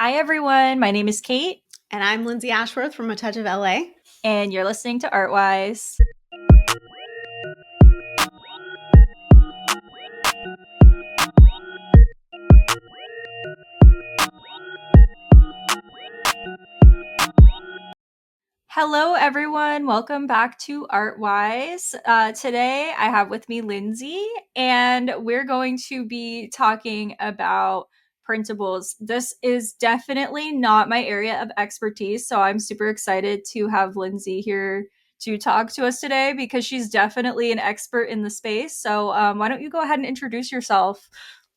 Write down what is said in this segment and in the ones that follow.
Hi, everyone. My name is Kate, And I'm Lindsay Ashworth from A Touch of LA. and you're listening to Artwise. Hello, everyone. Welcome back to Artwise. Today, I have with me Lindsay, and we're going to be talking about printables. This is definitely not my area of expertise, so I'm super excited to have Lindsay here to talk to us today because she's definitely an expert in the space. So, why don't you go ahead and introduce yourself?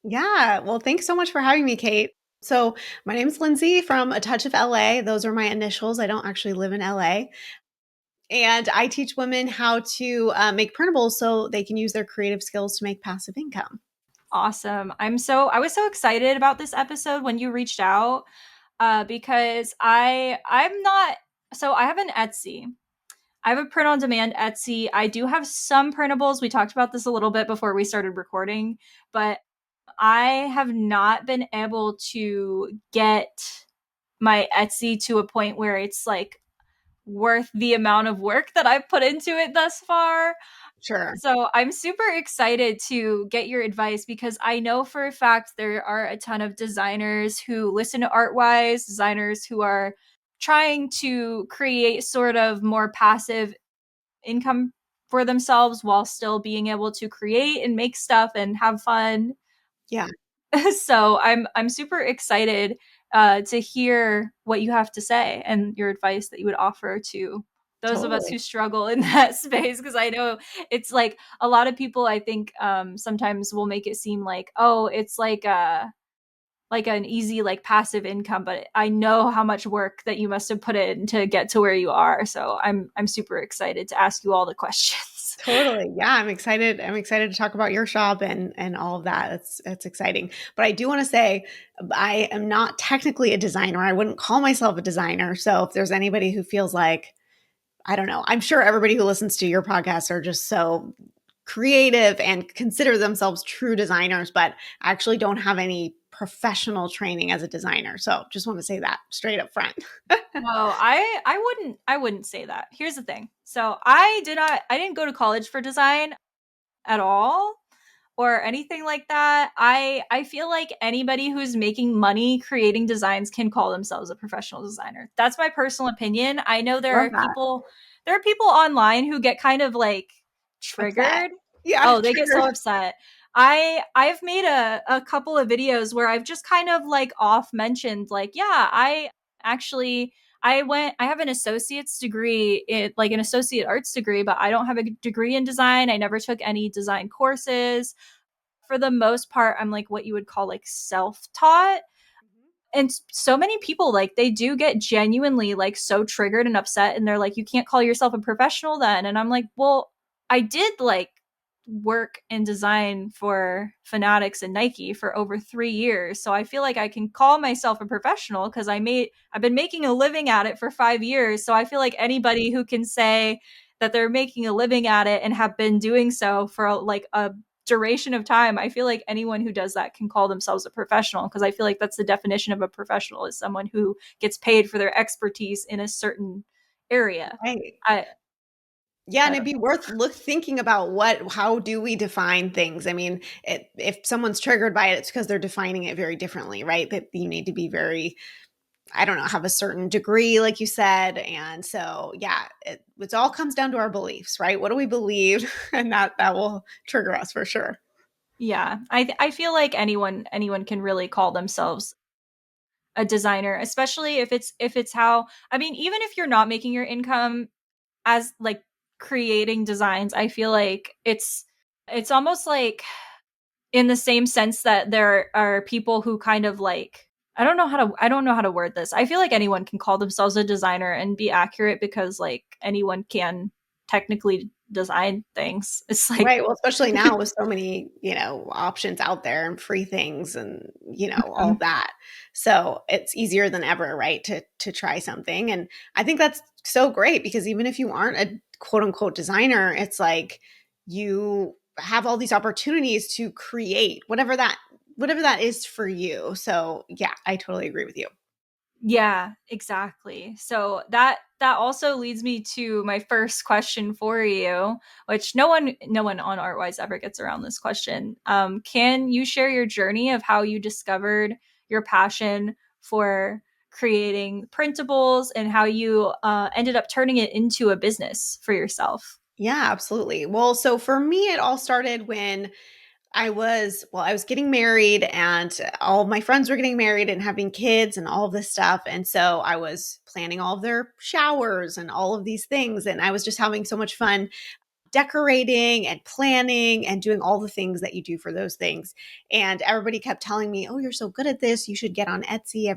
Yeah, well, thanks so much for having me, Kate. So, my name's Lindsay from A Touch of LA. Those are my initials. I don't actually live in LA. And I teach women how to make printables so they can use their creative skills to make passive income. Awesome. I was so excited about this episode when you reached out because I'm not so I have an Etsy. I have a print on demand Etsy. I do have some printables. We talked about this a little bit before we started recording, but I have not been able to get my Etsy to a point where it's like worth the amount of work that I've put into it thus far. Sure. So I'm super excited to get your advice because I know for a fact there are a ton of designers who listen to Artwise, designers who are trying to create sort of more passive income for themselves while still being able to create and make stuff and have fun. Yeah, So I'm super excited to hear what you have to say and your advice that you would offer to those of us totally. who struggle in that space, because I know it's like a lot of people I think sometimes will make it seem like, oh, it's like an easy like passive income, but I know how much work that you must have put in to get to where you are, so I'm super excited to ask you all the questions. Totally. Yeah, I'm excited. I'm excited to talk about your shop and all of that. It's exciting. But I do want to say I am not technically a designer. I wouldn't call myself a designer. So if there's anybody who feels like, I don't know, I'm sure everybody who listens to your podcast are just so creative and consider themselves true designers, but I actually don't have any professional training as a designer. So just want to say that straight up front. No, I wouldn't say that. Here's the thing. So I didn't go to college for design at all or anything like that. I feel like anybody who's making money creating designs can call themselves a professional designer. That's my personal opinion. I know Love that. there are people online who get kind of like Upset. triggered. Yeah, Oh, they get so triggered. upset. I've made a couple of videos where I've just kind of like off mentioned like, yeah, I actually I have an associate's degree in like an associate arts degree, but I don't have a degree in design. I never took any design courses. For the most part, I'm like what you would call like self-taught. And so many people like they do get genuinely like so triggered and upset and they're like, you can't call yourself a professional then. And I'm like, well, I did like work in design for Fanatics and Nike for over 3 years. So I feel like I can call myself a professional because I've been making a living at it for 5 years. So I feel like anybody who can say that they're making a living at it and have been doing so for like a duration of time, I feel like anyone who does that can call themselves a professional because I feel like that's the definition of a professional is someone who gets paid for their expertise in a certain area. Right. I Yeah, I and it'd don't be worth thinking about how do we define things? I mean, if someone's triggered by it, it's because they're defining it very differently, right? That you need to be very, I don't know, have a certain degree, like you said, and so yeah, it all comes down to our beliefs, right? What do we believe, and that will trigger us for sure. yeah, I feel like anyone can really call themselves a designer, especially if it's how I mean, even if you're not making your income as like creating designs, I feel like it's almost like in the same sense that there are people who kind of like I don't know how to word this. I feel like anyone can call themselves a designer and be accurate because like anyone can technically design things. It's like Right. Well, especially now with so many, options out there and free things and, all of that. So it's easier than ever, right, to try something. And I think that's so great because even if you aren't a quote unquote designer, it's like you have all these opportunities to create whatever that is for you. So yeah, I totally agree with you. Yeah, exactly. So that also leads me to my first question for you, which no one on Artwise ever gets around this question. Can you share your journey of how you discovered your passion for creating printables and how you ended up turning it into a business for yourself? Yeah, absolutely. Well, so for me, it all started when I was getting married and all of my friends were getting married and having kids and all of this stuff. And so I was planning all of their showers and all of these things. And I was just having so much fun decorating and planning and doing all the things that you do for those things. And everybody kept telling me, "Oh, you're so good at this. You should get on Etsy."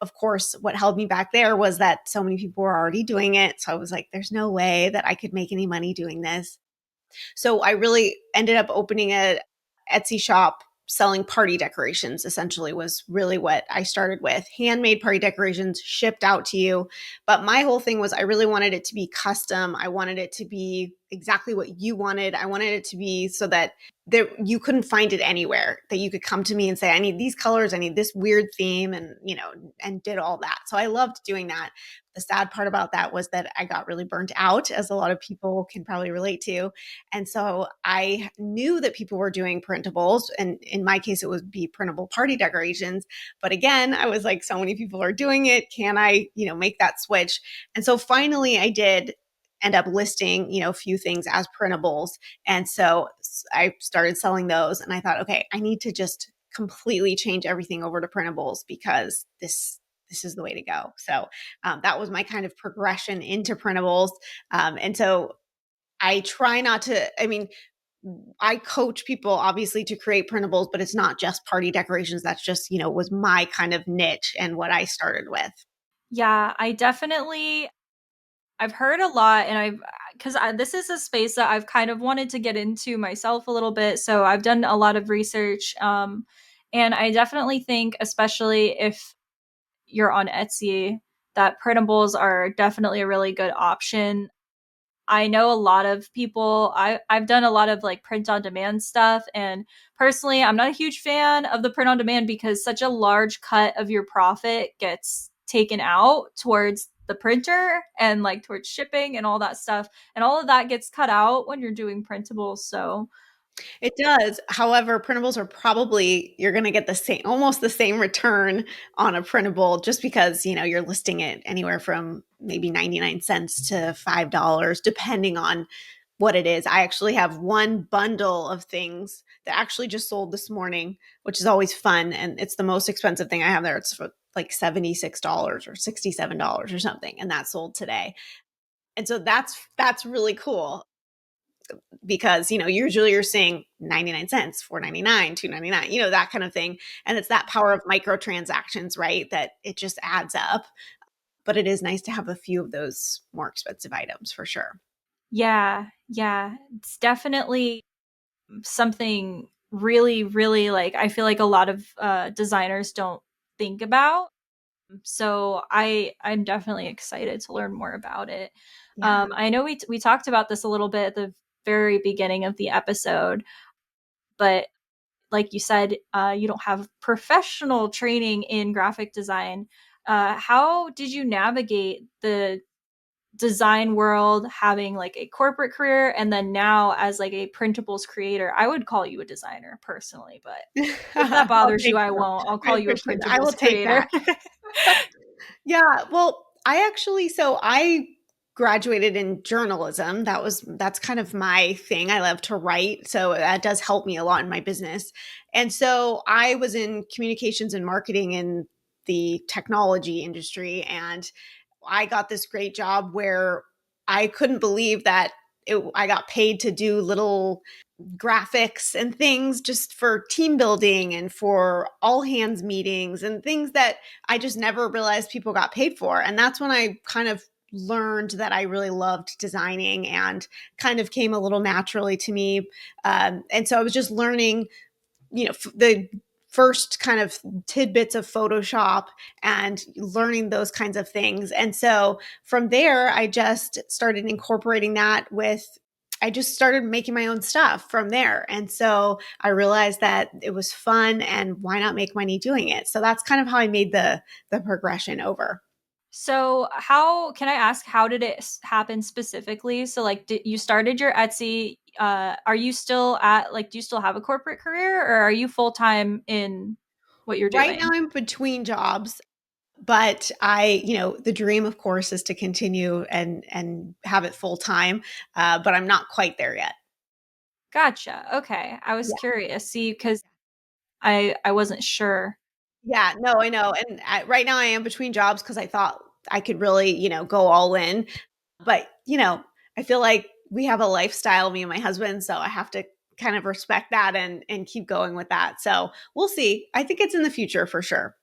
Of course, what held me back there was that so many people were already doing it. So I was like, there's no way that I could make any money doing this. So I really ended up opening a Etsy shop selling party decorations, essentially, was really what I started with. Handmade party decorations shipped out to you. But my whole thing was I really wanted it to be custom. I wanted it to be exactly what you wanted. I wanted it to be so that you couldn't find it anywhere, that you could come to me and say, I need these colors, I need this weird theme, and and did all that. So I loved doing that. The sad part about that was that I got really burnt out, as a lot of people can probably relate to. And so I knew that people were doing printables. And in my case, it would be printable party decorations. But again, I was like, so many people are doing it. Can I, make that switch? And so finally I did end up listing, a few things as printables. And so I started selling those and I thought, okay, I need to just completely change everything over to printables because this is the way to go. So that was my kind of progression into printables. And so I try not to, I mean, I coach people obviously to create printables, but it's not just party decorations. That's just, was my kind of niche and what I started with. Yeah, I've heard a lot, and because this is a space that I've kind of wanted to get into myself a little bit. So I've done a lot of research. And I definitely think, especially if you're on Etsy, that printables are definitely a really good option. I know a lot of people. I've done a lot of like print on demand stuff, and personally, I'm not a huge fan of the print on demand because such a large cut of your profit gets taken out towards the printer and like towards shipping and all that stuff, and all of that gets cut out when you're doing printables. So It does. However, printables are probably, you're going to get the same, almost the same return on a printable just because, you're listing it anywhere from maybe 99 cents to $5, depending on what it is. I actually have one bundle of things that actually just sold this morning, which is always fun. And it's the most expensive thing I have there. It's for like $76 or $67 or something. And that sold today. And so that's really cool because usually you're seeing 99 cents, 4.99, 2.99, that kind of thing. And it's that power of microtransactions, right? That it just adds up. But it is nice to have a few of those more expensive items for sure. yeah, yeah, it's definitely something really, really like I feel like a lot of designers don't think about. So I'm definitely excited to learn more about it. Yeah. I know we talked about this a little bit at the very beginning of the episode, but like you said, you don't have professional training in graphic design. How did you navigate the design world, having like a corporate career, and then now as like a printables creator? I would call you a designer personally, but if that Oh, bothers you, thank I you. won't. I'll I call you a appreciate that. I will printables take creator. that. Yeah, well, I graduated in journalism. That's kind of my thing. I love to write, so that does help me a lot in my business. And so I was in communications and marketing in the technology industry, and I got this great job where I couldn't believe that I got paid to do little graphics and things just for team building and for all hands meetings and things that I just never realized people got paid for. And that's when I kind of learned that I really loved designing and kind of came a little naturally to me. And so I was just learning, the first kind of tidbits of Photoshop and learning those kinds of things. And so from there, I just started incorporating that with I just started making my own stuff from there. And so I realized that it was fun and why not make money doing it? So that's kind of how I made the progression over. So, how can I ask, how did it happen specifically? So, like, did you started your Etsy? Are you still at, like, do you still have a corporate career, or are you full time in what you're Right now doing? I'm between jobs, but the dream of course is to continue and have it full time. But I'm not quite there yet. Gotcha. Okay. I was curious. See, because I wasn't sure. Yeah, no, I know. And right now I am between jobs because I thought I could really, go all in. But, I feel like we have a lifestyle, me and my husband. So I have to kind of respect that and keep going with that. So we'll see. I think it's in the future for sure.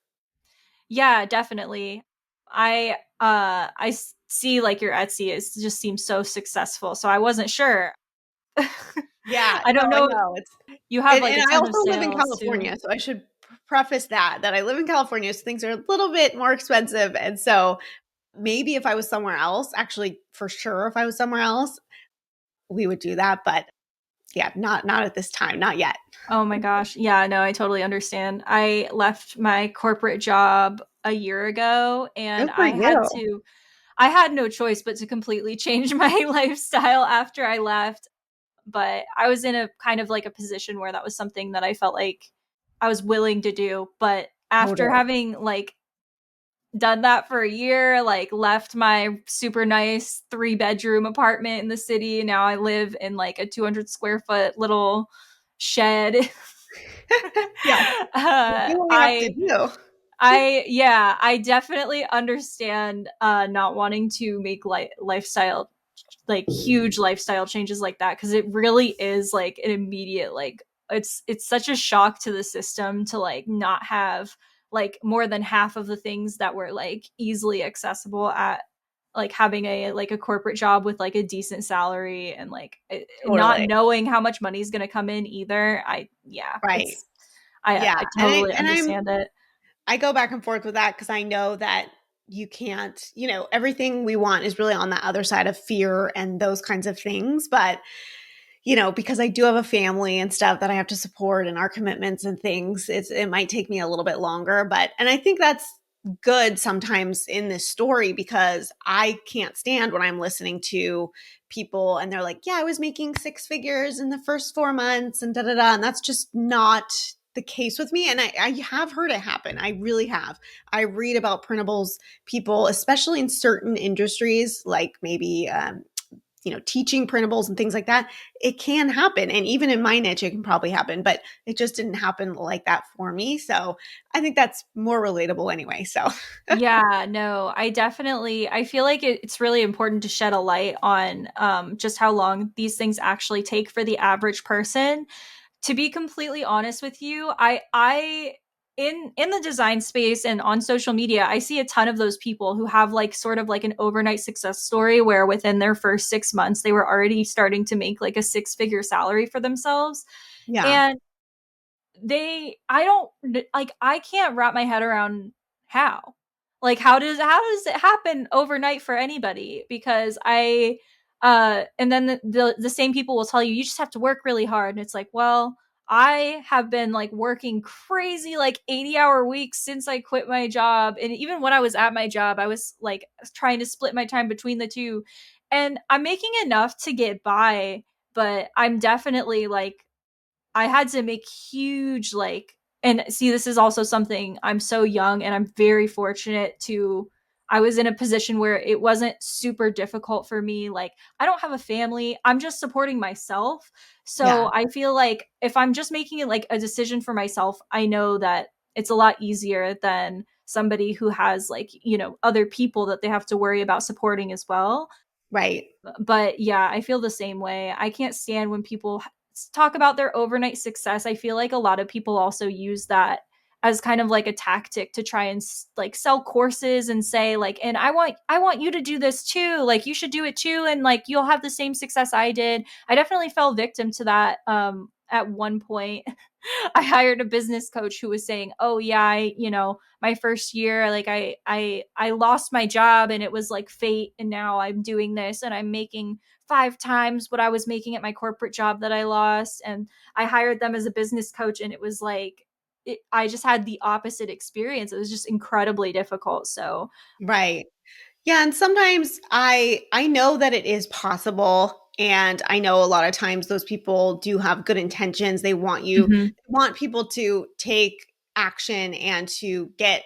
Yeah, definitely. See, like, your Etsy is just seems so successful. So I wasn't sure. Yeah, I no, don't I know. know. You have like And a I ton of also live in sales too. California. So I should preface that I live in California. So things are a little bit more expensive. And so maybe if I was somewhere else, actually for sure, if I was somewhere else, we would do that. But yeah, not at this time, not yet. Oh my gosh. Yeah, no, I totally understand. I left my corporate job a year ago and Good for you. I had no choice but to completely change my lifestyle after I left. But I was in a kind of like a position where that was something that I felt like I was willing to do. But after Totally. having like done that for a year, like left my super nice 3-bedroom apartment in the city, and now I live in like a 200 square foot little shed. Yeah, you uh, do what you have to I do. yeah, I definitely understand not wanting to make lifestyle, like huge lifestyle changes like that, because it really is like an immediate, like, it's such a shock to the system to like not have like more than half of the things that were like easily accessible at like having a like a corporate job with like a decent salary, and like not Totally. knowing how much money is going to come in either. Yeah, Right. it's I Yeah. I And totally understand it. I go back and forth with that because I know that you can't, everything we want is really on the other side of fear and those kinds of things. But because I do have a family and stuff that I have to support and our commitments and things, it might take me a little bit longer. And I think that's good sometimes in this story because I can't stand when I'm listening to people and they're like, yeah, I was making six figures in the first 4 months and da da da. And that's just not the case with me. And I have heard it happen. I really have. I read about printables people, especially in certain industries, like maybe teaching printables and things like that, it can happen. And even in my niche, it can probably happen, but it just didn't happen like that for me. So I think that's more relatable anyway. So Yeah, no, I feel like it's really important to shed a light on just how long these things actually take for the average person. To be completely honest with you, I in the design space and on social media, I see a ton of those people who have like sort of like an overnight success story where within their first 6 months they were already starting to make like a six-figure salary for themselves. yeah, And I don't, like, I can't wrap my head around how. Like, how does it happen overnight for anybody? Because and then the same people will tell you just have to work really hard, and it's like, well, I have been like working crazy like 80-hour weeks since I quit my job, and even when I was at my job I was like trying to split my time between the two, and I'm making enough to get by, but I'm definitely like, I had to make huge, like, and see, this is also something, I'm so young and I'm very fortunate to, I was in a position where it wasn't super difficult for me. Like, I don't have a family. I'm just supporting myself. yeah, So I feel like if I'm just making it like a decision for myself, I know that it's a lot easier than somebody who has like, other people that they have to worry about supporting as well. right. But yeah, I feel the same way. I can't stand when people talk about their overnight success. I feel like a lot of people also use that as kind of like a tactic to try and like sell courses and say like, and I want you to do this too, like you should do it too, and like you'll have the same success I did. I definitely fell victim to that at one point I hired a business coach who was saying, "Oh yeah, my first year, like I lost my job and it was like fate, and now I'm doing this and I'm making 5 times what I was making at my corporate job that I lost." And I hired them as a business coach, and it was like I just had the opposite experience. It was just incredibly difficult. So, Right. Yeah, and sometimes I know that it is possible, and I know a lot of times those people do have good intentions. They want mhm, people to take action and to get,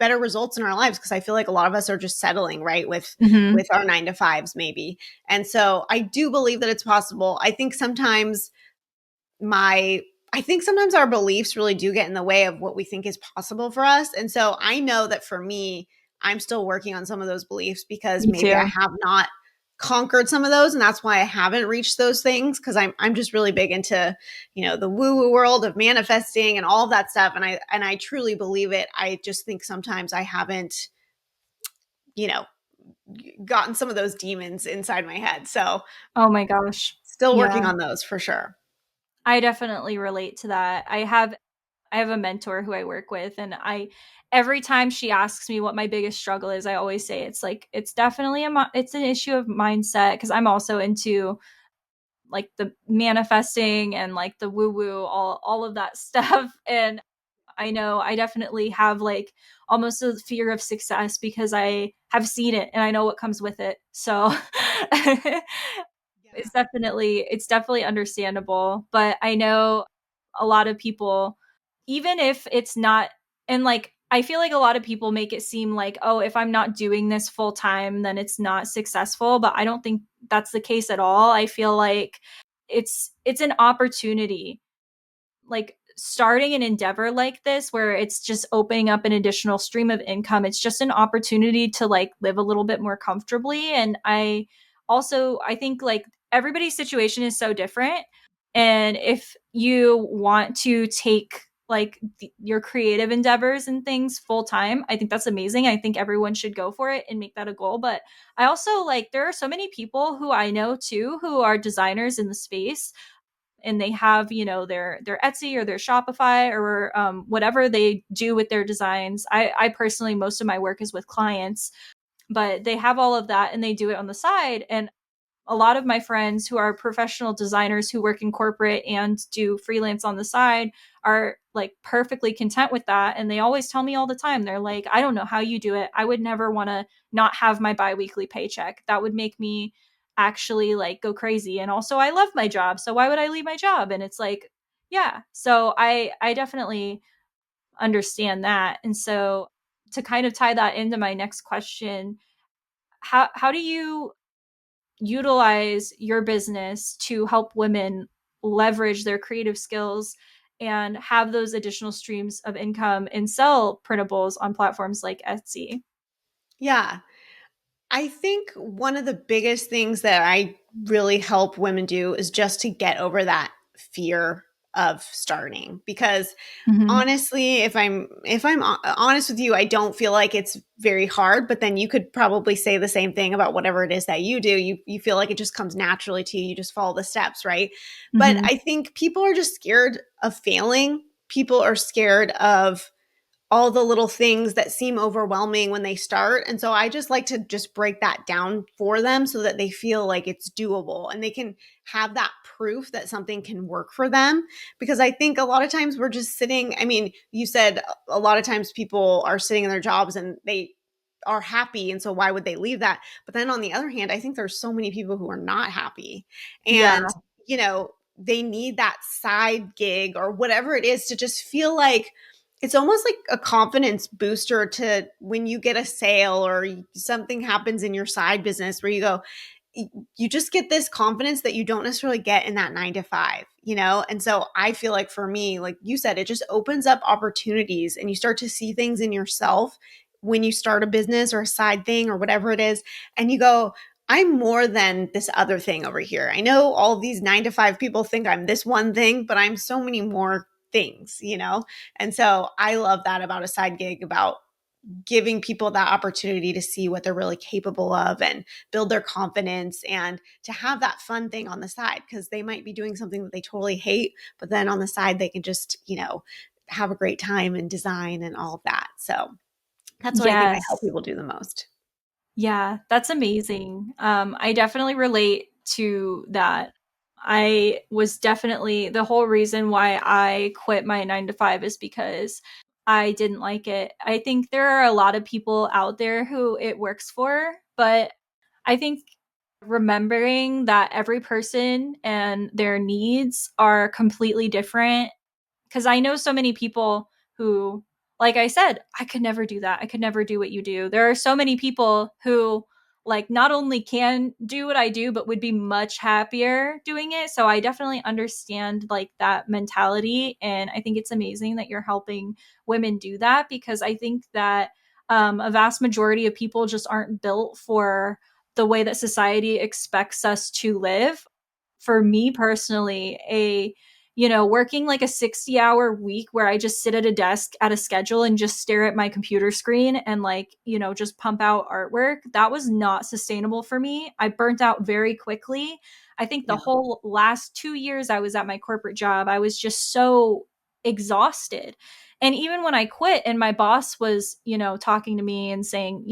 better results in our lives, because I feel like a lot of us are just settling, right, with mhm, our 9 to 5s maybe. And so I do believe that it's possible. My I think sometimes our beliefs really do get in the way of what we think is possible for us. And so I know that for me, I'm still working on some of those beliefs, because me maybe I too. have not conquered some of those, and that's why I haven't reached those things, because I'm just really big into, the woo-woo world of manifesting and all of that stuff, and I truly believe it. I just think sometimes I haven't, you know, gotten some of those demons inside my head. So, Oh my gosh. still working Yeah. on those for sure. I definitely relate to that. I have a mentor who I work with, and I every time she asks me what my biggest struggle is, I always say it's like it's definitely it's an issue of mindset, because I'm also into like the manifesting and like the woo woo, all of that stuff. And I know I definitely have like almost a fear of success because I have seen it and I know what comes with it. So Yeah. it's definitely understandable, but I know a lot of people, even if it's not, and like I feel like a lot of people make it seem like, oh, if I'm not doing this full time then it's not successful, but I don't think that's the case at all. I feel like it's an opportunity, like starting an endeavor like this where it's just opening up an additional stream of income. It's just an opportunity to like live a little bit more comfortably. And I think like everybody's situation is so different, and if you want to take like your creative endeavors and things full time, I think that's amazing. I think everyone should go for it and make that a goal. But I also like there are so many people who I know too who are designers in the space, and they have their Etsy or their Shopify or whatever they do with their designs. I personally, most of my work is with clients, but they have all of that and they do it on the side. And a lot of my friends who are professional designers who work in corporate and do freelance on the side are like perfectly content with that. And they always tell me all the time, they're like, I don't know how you do it. I would never want to not have my biweekly paycheck. That would make me actually like go crazy. And also I love my job. So why would I leave my job? And it's like, yeah. So I definitely understand that. And so to kind of tie that into my next question, how do you utilize your business to help women leverage their creative skills and have those additional streams of income and sell printables on platforms like Etsy? Yeah. I think one of the biggest things that I really help women do is just to get over that fear of starting, because Mm-hmm. honestly, if I'm honest with you, I don't feel like it's very hard, but then you could probably say the same thing about whatever it is that you do. You feel like it just comes naturally to you. You just follow the steps, right? But Mm-hmm. I think people are just scared of failing. People are scared of all the little things that seem overwhelming when they start. And so I just like to just break that down for them so that they feel like it's doable and they can have that proof that something can work for them. Because I think a lot of times we're just sitting, I mean, you said a lot of times people are sitting in their jobs and they are happy. And so why would they leave that? But then on the other hand, I think there's so many people who are not happy. Yeah. And, they need that side gig or whatever it is to just feel like it's almost like a confidence booster to when you get a sale or something happens in your side business where you go, you just get this confidence that you don't necessarily get in that 9 to 5. And so I feel like for me, like you said, it just opens up opportunities and you start to see things in yourself when you start a business or a side thing or whatever it is. And you go, I'm more than this other thing over here. I know all these 9 to 5 people think I'm this one thing, but I'm so many more things. And so I love that about a side gig, about giving people that opportunity to see what they're really capable of and build their confidence and to have that fun thing on the side, because they might be doing something that they totally hate, but then on the side they can just, have a great time and design and all of that. So that's what I think I help Yes. people do the most. Yeah, that's amazing. I definitely relate to that. I was definitely the whole reason why I quit my 9 to 5 is because I didn't like it. I think there are a lot of people out there who it works for, but I think remembering that every person and their needs are completely different, because I know so many people who, like I said, I could never do that. I could never do what you do. There are so many people who, like, not only can do what I do, but would be much happier doing it. So I definitely understand like that mentality. And I think it's amazing that you're helping women do that, because I think that a vast majority of people just aren't built for the way that society expects us to live. For me personally, working like a 60-hour week where I just sit at a desk at a schedule and just stare at my computer screen and like, just pump out artwork, that was not sustainable for me. I burnt out very quickly. I think the Yeah, whole last 2 years I was at my corporate job, I was just so exhausted. And even when I quit and my boss was, talking to me and saying,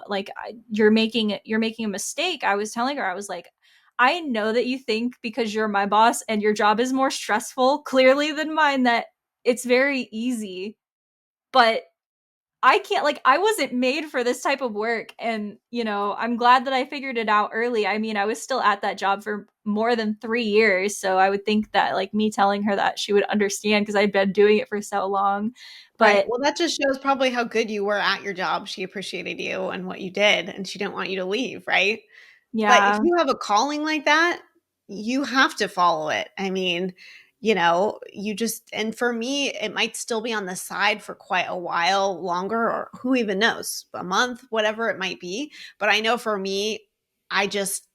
like, you're making a mistake, I was telling her, I was like, I know that you think because you're my boss and your job is more stressful, clearly, than mine, that it's very easy. But I can't, like, I wasn't made for this type of work. And, I'm glad that I figured it out early. I mean, I was still at that job for more than 3 years. So I would think that, like, me telling her that she would understand because I'd been doing it for so long. right. But Well, that just shows probably how good you were at your job. She appreciated you and what you did, and she didn't want you to leave, right? But if yeah, you have a calling like that, you have to follow it. I mean, you just, and for me, it might still be on the side for quite a while longer, or who even knows, a month, whatever it might be. But I know for me, I just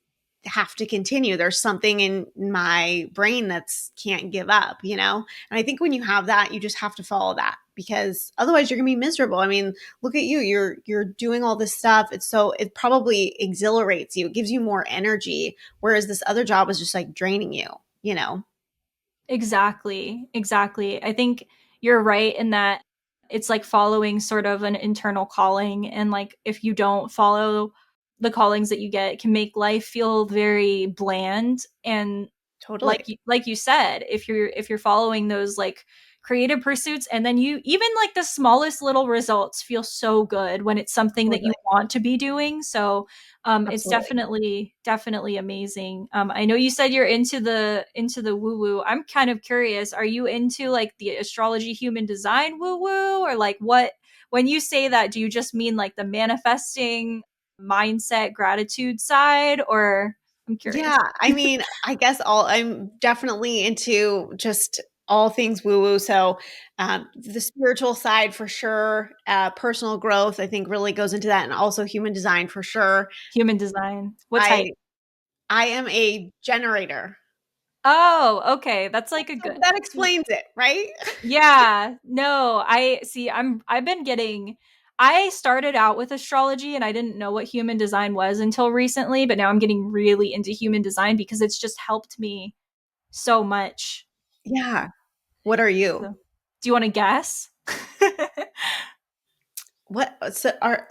have to continue. There's something in my brain that's can't give up, And I think when you have that, you just have to follow that, because otherwise you're going to be miserable. I mean, look at you. You're doing all this stuff. It probably exhilarates you. It gives you more energy, whereas this other job is just like draining you. exactly. Exactly. I think you're right in that it's like following sort of an internal calling. And like, if you don't follow the callings that you get, it can make life feel very bland. And Totally. like you said, if you're following those like creative pursuits, and then you even like the smallest little results feel so good when it's something that you Totally. want to be doing. So it's Absolutely. definitely amazing. I know you said you're into the woo woo. I'm kind of curious, are you into like the astrology human design woo woo, or like what, when you say that, do you just mean like the manifesting mindset gratitude side, or I'm curious. Yeah, I mean, I guess all I'm definitely into just all things woo woo. So, the spiritual side for sure, personal growth, I think really goes into that, and also human design for sure. Human design. What type? I I am a generator. Oh, okay. That's like a So good. that explains it, right? Yeah. No, I see. I've been getting. I started out with astrology and I didn't know what human design was until recently, but now I'm getting really into human design because it's just helped me so much. Yeah. What are you? So, do you want to guess? What so are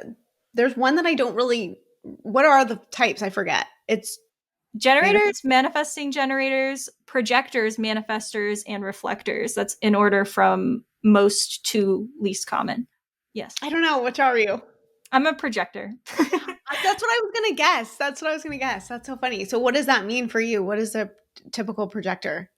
there's one that I don't really, what are the types? I forget. It's manifest. Generators, manifesting generators, projectors, manifestors, and reflectors. That's in order from most to least common. Yes. I don't know. Which are you? I'm a projector. That's what I was gonna guess. That's what I was gonna guess. That's so funny. So, what does that mean for you? What is a typical projector?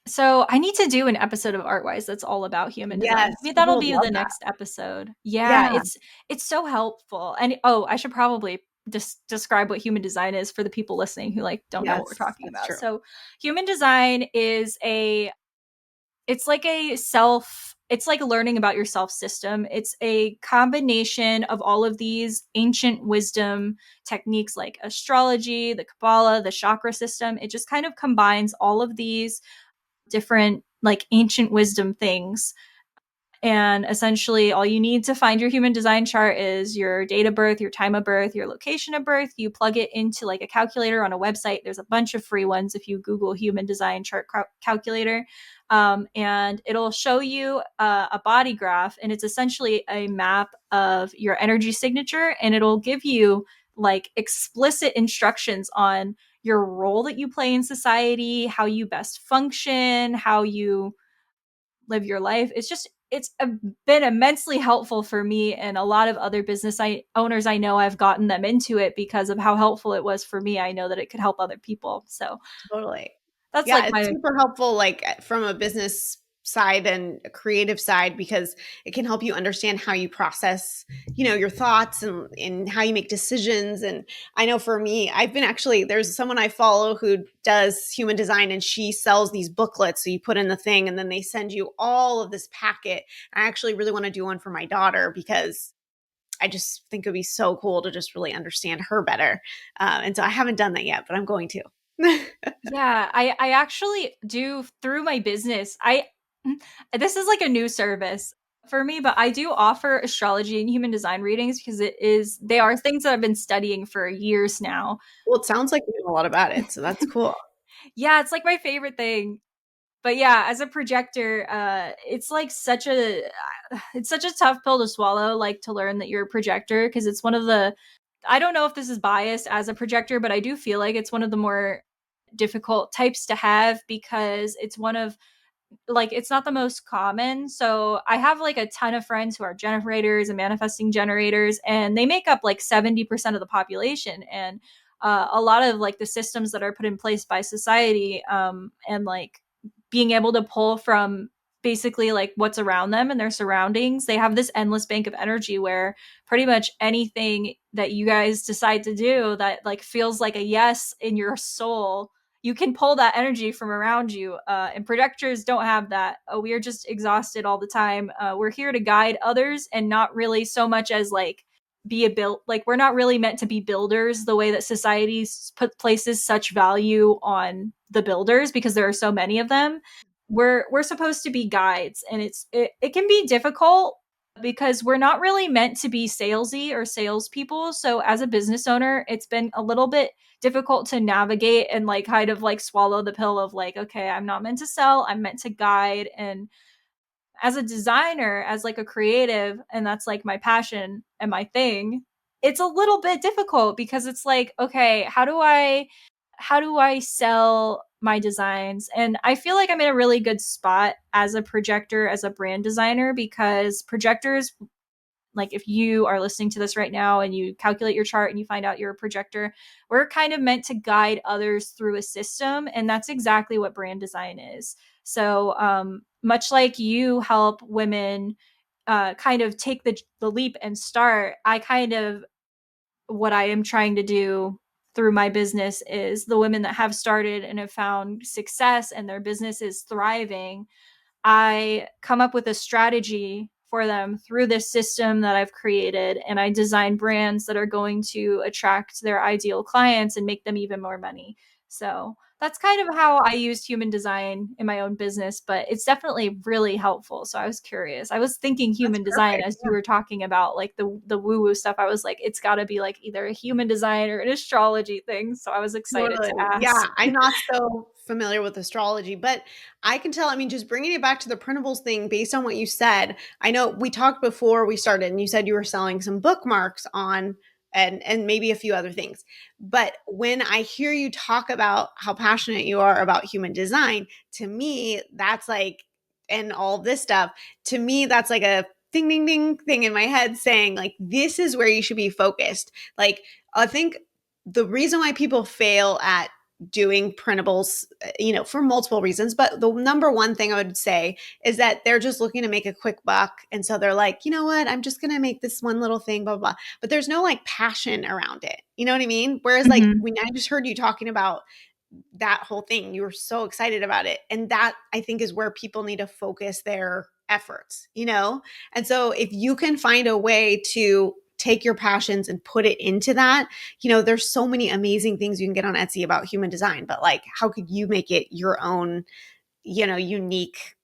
So I need to do an episode of Artwise that's all about human Yes, design. Maybe people that'll would be love the that. next episode. Yeah, Yeah. it's so helpful. And oh, I should probably just describe what human design is for the people listening who like don't know what we're Yes, talking that's about. true. So human design is a it's like a self it's like learning about your self system. It's a combination of all of these ancient wisdom techniques like astrology, the Kabbalah, the chakra system. It just kind of combines all of these different like ancient wisdom things And essentially, all you need to find your human design chart is your date of birth, your time of birth, your location of birth. You plug it into like a calculator on a website. There's a bunch of free ones if you Google human design chart calculator. And it'll show you a body graph, and it's essentially a map of your energy signature, and it'll give you like explicit instructions on your role that you play in society, how you best function, how you live your life. It's been immensely helpful for me and a lot of other owners I know. I've gotten them into it because of how helpful it was for me. I know that it could help other people. So Totally. that's Yeah, like it's my super helpful, like from a business side and a creative side, because it can help you understand how you process, your thoughts and how you make decisions. And I know for me, I've been actually, there's someone I follow who does human design, and she sells these booklets. So you put in the thing and then they send you all of this packet. I actually really want to do one for my daughter because I just think it would be so cool to just really understand her better. And so I haven't done that yet, but I'm going to. Yeah, I actually do through my business. I This is like a new service for me, but I do offer astrology and human design readings because they are things that I've been studying for years now. Well, it sounds like you know a lot about it, so that's cool. Yeah, it's like my favorite thing. But yeah, as a projector, it's like it's such a tough pill to swallow, like to learn that you're a projector, because it's one of the I don't know if this is biased as a projector, but I do feel like it's one of the more difficult types to have because it's one of like it's not the most common. So I have like a ton of friends who are generators and manifesting generators, and they make up like 70% of the population. And a lot of like the systems that are put in place by society, and like being able to pull from basically like what's around them and their surroundings, they have this endless bank of energy where pretty much anything that you guys decide to do that like feels like a yes in your soul, you can pull that energy from around you. And projectors don't have that. We are just exhausted all the time. We're here to guide others and not really so much as like be a build. Like we're not really meant to be builders the way that society places such value on the builders because there are so many of them. We're supposed to be guides, and it can be difficult because we're not really meant to be salesy or salespeople. So as a business owner, it's been a little bit difficult to navigate and like kind of like swallow the pill of like, okay, I'm not meant to sell, I'm meant to guide. And as a designer, as like a creative, and that's like my passion and my thing, it's a little bit difficult because it's like, okay, how do I sell my designs? And I feel like I'm in a really good spot as a projector, as a brand designer, because projectors, like if you are listening to this right now and you calculate your chart and you find out you're a projector, we're kind of meant to guide others through a system, and that's exactly what brand design is. So much like you help women kind of take the leap and start, I kind of what I am trying to do through my business is the women that have started and have found success and their business is thriving, I come up with a strategy for them through this system that I've created, and I design brands that are going to attract their ideal clients and make them even more money. So that's kind of how I used human design in my own business, but it's definitely really helpful. So I was curious. I was thinking That's human design perfect. as you were talking about like the woo woo stuff. I was like, it's got to be like either a human design or an astrology thing. So I was excited to Totally. ask. Yeah, I'm not so familiar with astrology, but I can tell, I mean, just bringing it back to the printables thing based on what you said. I know we talked before we started and you said you were selling some bookmarks on and maybe a few other things. But when I hear you talk about how passionate you are about human design, to me that's like and all this stuff, to me that's like a ding ding ding thing in my head saying like this is where you should be focused. Like I think the reason why people fail at doing printables, for multiple reasons, but the number one thing I would say is that they're just looking to make a quick buck. And so they're like, you know what, I'm just going to make this one little thing, blah, blah, blah. But there's no like passion around it. You know what I mean? Whereas like Mhm. when I just heard you talking about that whole thing, you were so excited about it. And that I think is where people need to focus their efforts. And so if you can find a way to take your passions and put it into that, there's so many amazing things you can get on Etsy about human design, but like, how could you make it your own, unique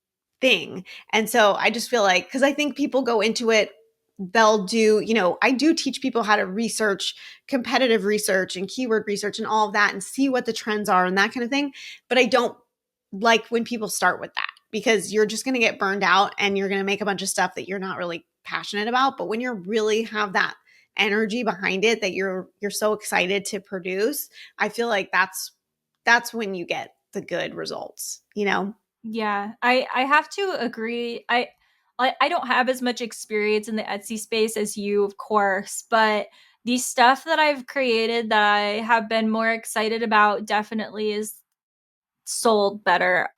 thing. And so I just feel like, because I think people go into it, they'll do, I do teach people how to research, competitive research and keyword research and all of that, and see what the trends are and that kind of thing. But I don't like when people start with that, because you're just going to get burned out and you're going to make a bunch of stuff that you're not really passionate about. But when you really have that energy behind it, that you're so excited to produce, I feel like that's when you get the good results. Yeah, I have to agree. I don't have as much experience in the Etsy space as you, of course, but the stuff that I've created that I have been more excited about definitely is sold better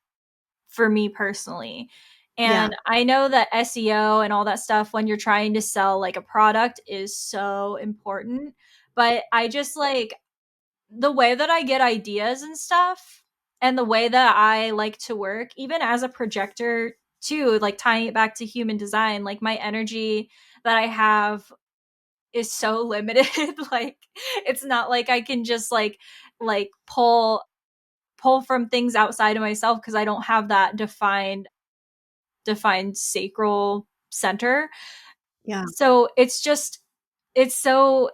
for me personally. Yeah. And I know that SEO and all that stuff when you're trying to sell like a product is so important, but I just like the way that I get ideas and stuff and the way that I like to work, even as a projector too, like tying it back to human design, like my energy that I have is so limited. Like it's not like I can just like pull from things outside of myself because I don't have that defined sacral center. Yeah. So it's so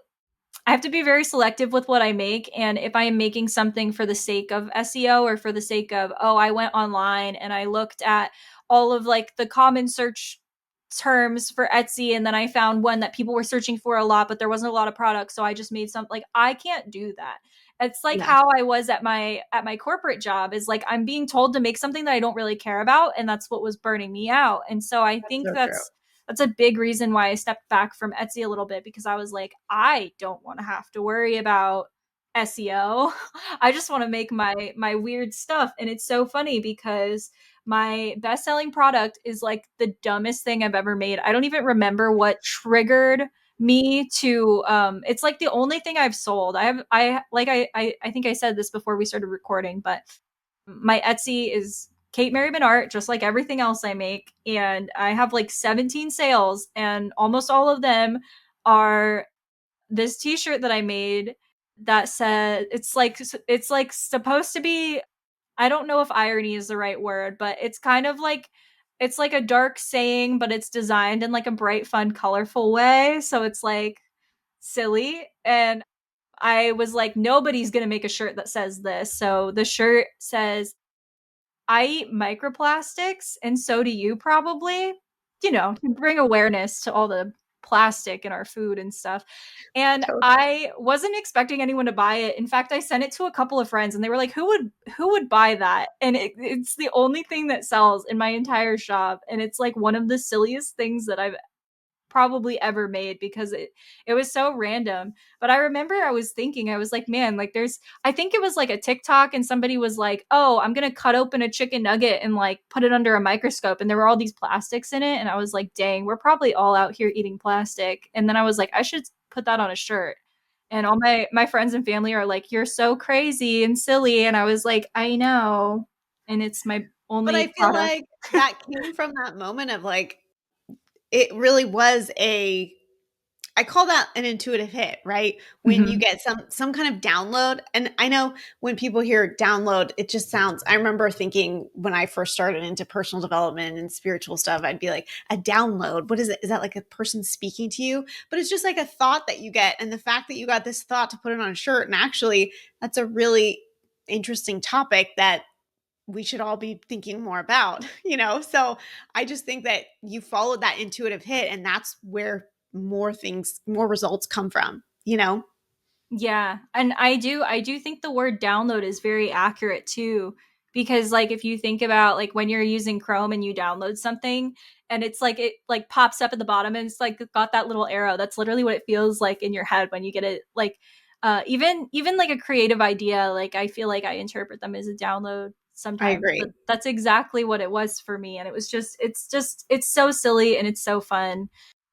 I have to be very selective with what I make. And if I am making something for the sake of SEO or for the sake of, oh, I went online and I looked at all of like the common search terms for Etsy and then I found one that people were searching for a lot, but there wasn't a lot of products. So I just made some like I can't do that. It's like Yeah. how I was at my corporate job is like I'm being told to make something that I don't really care about. And that's what was burning me out. And so I That's think so true. that's a big reason why I stepped back from Etsy a little bit because I was like, I don't want to have to worry about SEO. I just want to make my weird stuff. And it's so funny because my best-selling product is like the dumbest thing I've ever made. I don't even remember what triggered me to it's like the only thing I've sold. I think I said this before we started recording, but my Etsy is Kate Merriman art, just like everything else I make. And I have like 17 sales, and almost all of them are this t-shirt that I made that said it's like supposed to be I don't know if irony is the right word, but it's kind of like it's like a dark saying, but it's designed in like a bright, fun, colorful way. So it's like silly. And I was like, nobody's gonna make a shirt that says this. So the shirt says I eat microplastics, and so do you probably. You know, to bring awareness to all the plastic in our food and stuff. And Totally. I wasn't expecting anyone to buy it. In fact, I sent it to a couple of friends and they were like, who would buy that? And it's the only thing that sells in my entire shop. And it's like one of the silliest things that I've probably ever made because it was so random. But I remember I was thinking, I was like, man, like there's I think it was like a TikTok and somebody was like, "Oh, I'm going to cut open a chicken nugget and like put it under a microscope." And there were all these plastics in it and I was like, "Dang, we're probably all out here eating plastic." And then I was like, I should put that on a shirt. And all my friends and family are like, "You're so crazy and silly." And I was like, "I know." And it's my But I only feel product. like that came from that moment of like, it really was I call that an intuitive hit, right? When you Mhm. get some kind of download. And I know when people hear download, it just sounds, I remember thinking when I first started into personal development and spiritual stuff, I'd be like, a download, what is it? Is that like a person speaking to you? But it's just like a thought that you get. And the fact that you got this thought to put it on a shirt, and actually that's a really interesting topic that we should all be thinking more about. So I just think that you followed that intuitive hit, and that's where more results come from. Yeah, and I do think the word download is very accurate too because like if you think about like when you're using Chrome and you download something and it's like it like pops up at the bottom and it's like got that little arrow. That's literally what it feels like in your head when you get it like even like a creative idea, like I feel like I interpret them as a download I sometimes, but agree. that's exactly what it was for me and it was just it's so silly and it's so fun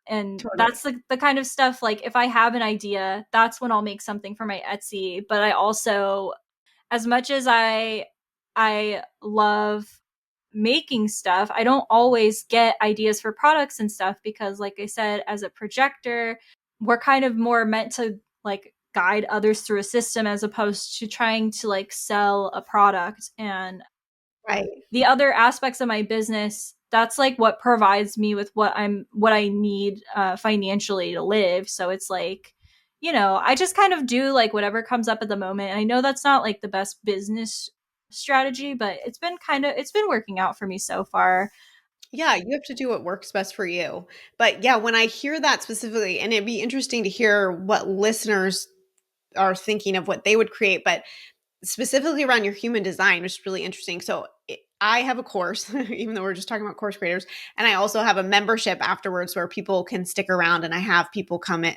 and Totally. that's the kind of stuff like if I have an idea that's when I'll make something for my Etsy. But I also as much as I love making stuff, I don't always get ideas for products and stuff because like I said, as a projector we're kind of more meant to like guide others through a system as opposed to trying to like sell a product. And Right. the other aspects of my business that's like what provides me with what I need financially to live. So it's like, I just kind of do like whatever comes up at the moment. I know that's not like the best business strategy, but it's been working out for me so far. Yeah, you have to do what works best for you. But yeah, when I hear that specifically, and it'd be interesting to hear what listeners are thinking of what they would create, but specifically around your human design, which is really interesting. So I have a course, even though we're just talking about course creators, and I also have a membership afterwards where people can stick around, and I have people come in,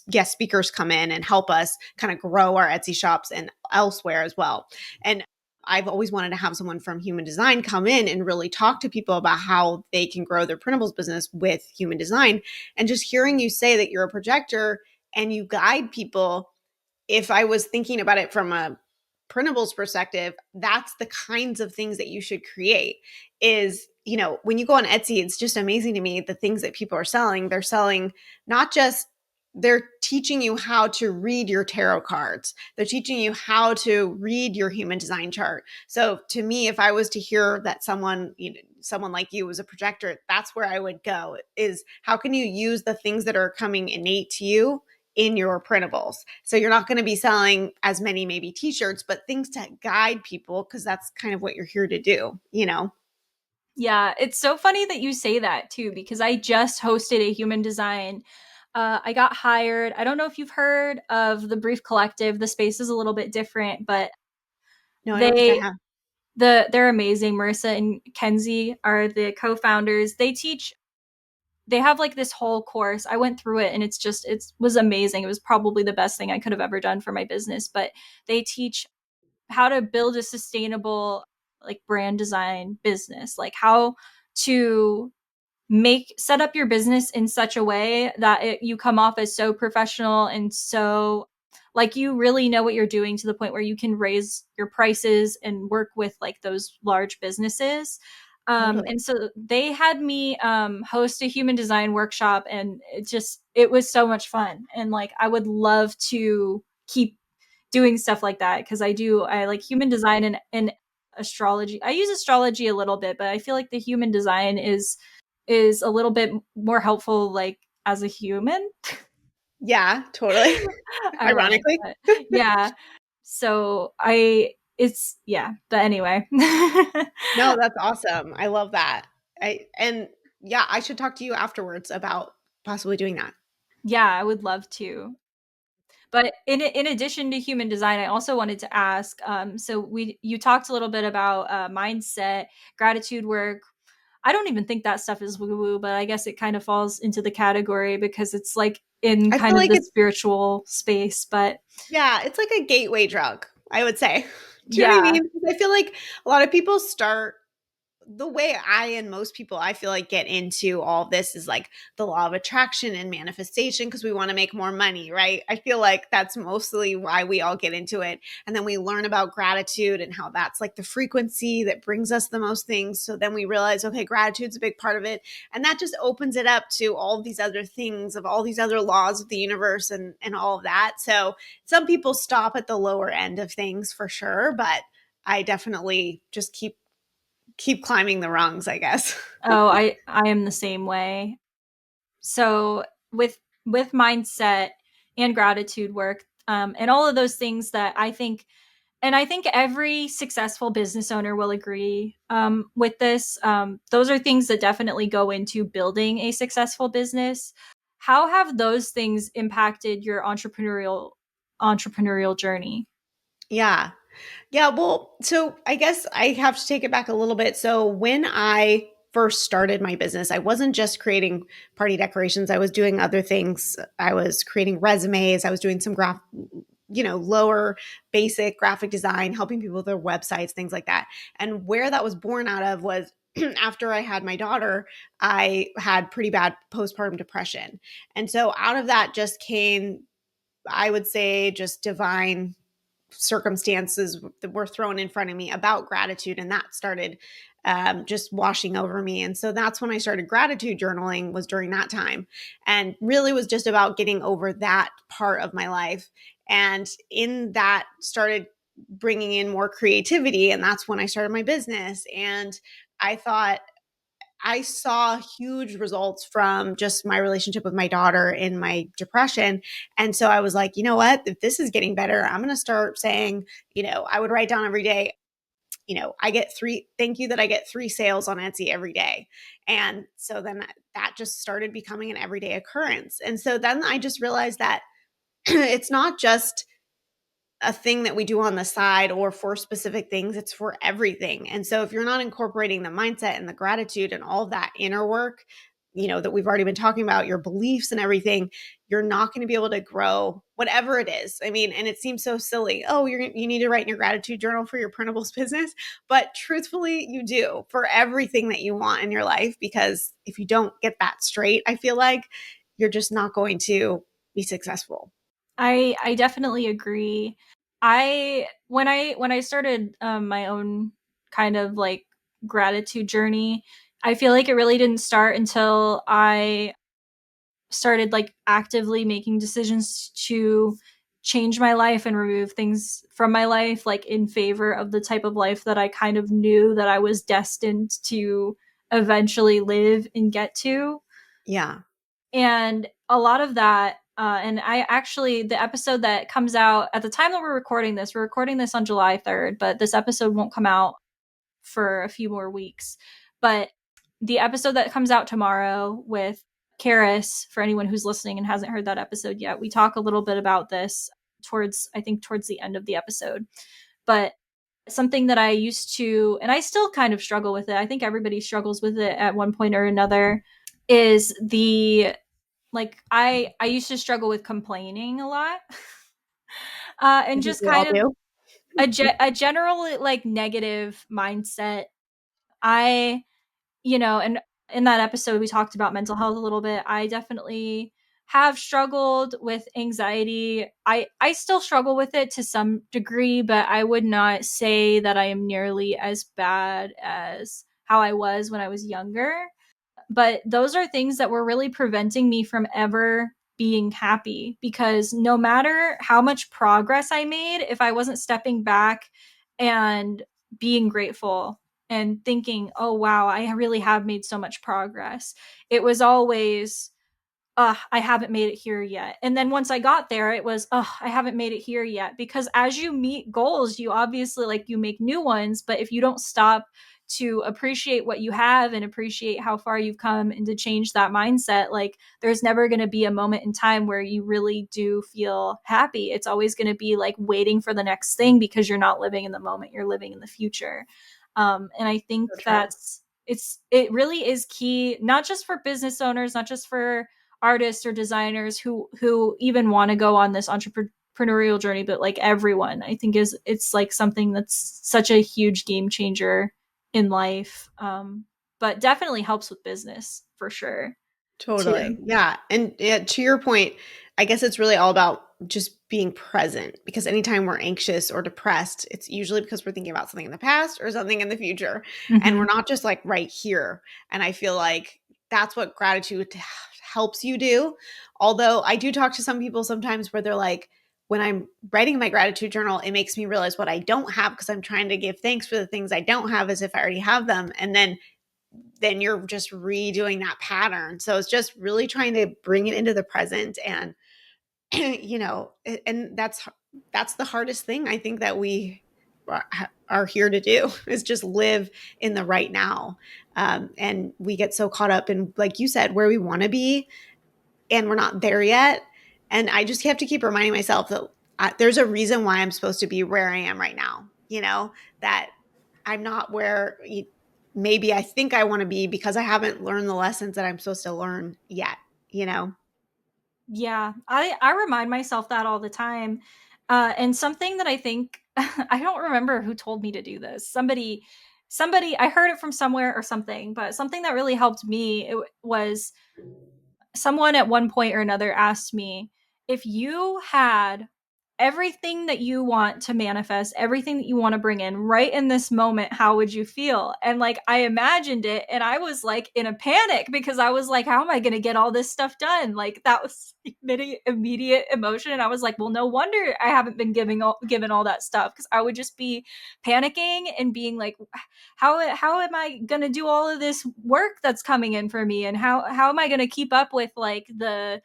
guest speakers come in and help us kind of grow our Etsy shops and elsewhere as well. And I've always wanted to have someone from human design come in and really talk to people about how they can grow their printables business with human design. And just hearing you say that you're a projector and you guide people, if I was thinking about it from a printables perspective, that's the kinds of things that you should create. Is, when you go on Etsy, it's just amazing to me the things that people are selling. They're selling not just, they're teaching you how to read your tarot cards. They're teaching you how to read your human design chart. So to me, if I was to hear that someone like you was a projector, that's where I would go, is how can you use the things that are coming innate to you in your printables? So you're not going to be selling as many maybe t-shirts, but things to guide people, because that's kind of what you're here to do. Yeah, it's so funny that you say that too, because I just hosted a human design. I got hired. I don't know if you've heard of the Brief Collective. The space is a little bit different, but No, I don't think I they have. they're amazing. Marissa and Kenzie are the co-founders. They have like this whole course. I went through it and it was amazing. It was probably the best thing I could have ever done for my business, but they teach how to build a sustainable like brand design business, like how to make set up your business in such a way that you come off as so professional and so like you really know what you're doing, to the point where you can raise your prices and work with like those large businesses. Totally. And so they had me host a human design workshop, and it was so much fun, and like I would love to keep doing stuff like that, because I like human design and astrology. I use astrology a little bit, but I feel like the human design is a little bit more helpful like as a human. Yeah, totally. Ironic, Ironically. but yeah. So I it's yeah, but anyway. No, that's awesome. I love that. And yeah, I should talk to you afterwards about possibly doing that. Yeah, I would love to. But in addition to human design, I also wanted to ask. So you talked a little bit about mindset, gratitude work. I don't even think that stuff is woo woo, but I guess it kind of falls into the category because it's like in I feel kind of like the it's, spiritual space. But yeah, it's like a gateway drug, I would say. Do you know what I yeah, mean? I feel like a lot of people start, the way I and most people I feel like get into all this is like the law of attraction and manifestation, because we want to make more money, right? I feel like that's mostly why we all get into it. And then we learn about gratitude and how that's like the frequency that brings us the most things. So then we realize, okay, gratitude's a big part of it. And that just opens it up to all these other things, of all these other laws of the universe and all of that. So some people stop at the lower end of things for sure, but I definitely just keep climbing the rungs, I guess. oh, I am the same way. So with mindset and gratitude work, and all of those things that I think every successful business owner will agree with this. Those are things that definitely go into building a successful business. How have those things impacted your entrepreneurial journey? Yeah. Yeah, well, so I guess I have to take it back a little bit. So when I first started my business, I wasn't just creating party decorations. I was doing other things. I was creating resumes. I was doing some lower basic graphic design, helping people with their websites, things like that. And where that was born out of was after I had my daughter, I had pretty bad postpartum depression. And so out of that just came, I would say, just divine circumstances that were thrown in front of me about gratitude, and that started just washing over me. And so that's when I started gratitude journaling, was during that time, and really was just about getting over that part of my life. And in that started bringing in more creativity, and that's when I started my business. And I thought, I saw huge results from just my relationship with my daughter in my depression. And so I was like, you know what? If this is getting better, I'm going to start saying, I would write down every day, I get three, thank you that I get 3 sales on Etsy every day. And so then that just started becoming an everyday occurrence. And so then I just realized that it's not just a thing that we do on the side or for specific things, it's for everything. And so if you're not incorporating the mindset and the gratitude and all of that inner work, that we've already been talking about, your beliefs and everything, you're not going to be able to grow whatever it is. I mean, and it seems so silly. Oh, you need to write in your gratitude journal for your printables business. But truthfully, you do for everything that you want in your life, because if you don't get that straight, I feel like you're just not going to be successful. I definitely agree. I when I started my own kind of like gratitude journey, I feel like it really didn't start until I started like actively making decisions to change my life and remove things from my life, like in favor of the type of life that I kind of knew that I was destined to eventually live and get to. Yeah. And a lot of that, and I actually, the episode that comes out at the time that we're recording this on July 3rd, but this episode won't come out for a few more weeks. But the episode that comes out tomorrow with Karis, for anyone who's listening and hasn't heard that episode yet, we talk a little bit about this I think towards the end of the episode. But something that I used to, and I still kind of struggle with it, I think everybody struggles with it at one point or another, is the like I used to struggle with complaining a lot. I And think just we all kind of do. a general like negative mindset. I, and in that episode we talked about mental health a little bit. I definitely have struggled with anxiety. I still struggle with it to some degree, but I would not say that I am nearly as bad as how I was when I was younger. But those are things that were really preventing me from ever being happy, because no matter how much progress I made, if I wasn't stepping back and being grateful and thinking, oh, wow, I really have made so much progress, it was always, I haven't made it here yet. And then once I got there, it was, I haven't made it here yet. Because as you meet goals, you obviously like you make new ones. But if you don't stop to appreciate what you have and appreciate how far you've come and to change that mindset, like there's never going to be a moment in time where you really do feel happy. It's always going to be like waiting for the next thing, because you're not living in the moment, you're living in the future. And I think So true. it really is key, not just for business owners, not just for artists or designers who even want to go on this entrepreneurial journey, but like everyone, I think it's like something that's such a huge game changer in life. But definitely helps with business for sure Totally. too. Yeah. And yeah, to your point, I guess it's really all about just being present, because anytime we're anxious or depressed, it's usually because we're thinking about something in the past or something in the future. And we're Mm-hmm. not just like right here. And I feel like that's what gratitude helps you do. Although I do talk to some people sometimes where they're like, when I'm writing my gratitude journal, it makes me realize what I don't have, because I'm trying to give thanks for the things I don't have as if I already have them. And then you're just redoing that pattern. So it's just really trying to bring it into the present. And and that's the hardest thing I think that we are here to do, is just live in the right now. And we get so caught up in, like you said, where we want to be, and we're not there yet. And I just have to keep reminding myself that there's a reason why I'm supposed to be where I am right now, that I'm not where maybe I think I want to be, because I haven't learned the lessons that I'm supposed to learn yet, you know? Yeah, I remind myself that all the time. And something that I think I don't remember who told me to do this. Somebody I heard it from somewhere or something, but something that really helped me, was someone at one point or another asked me, if you had everything that you want to manifest, everything that you want to bring in right in this moment, how would you feel? And like I imagined it and I was like in a panic because I was like, how am I going to get all this stuff done? Like that was immediate emotion. And I was like, well, no wonder I haven't been given all that stuff, because I would just be panicking and being like, how am I going to do all of this work that's coming in for me? And how am I going to keep up with like the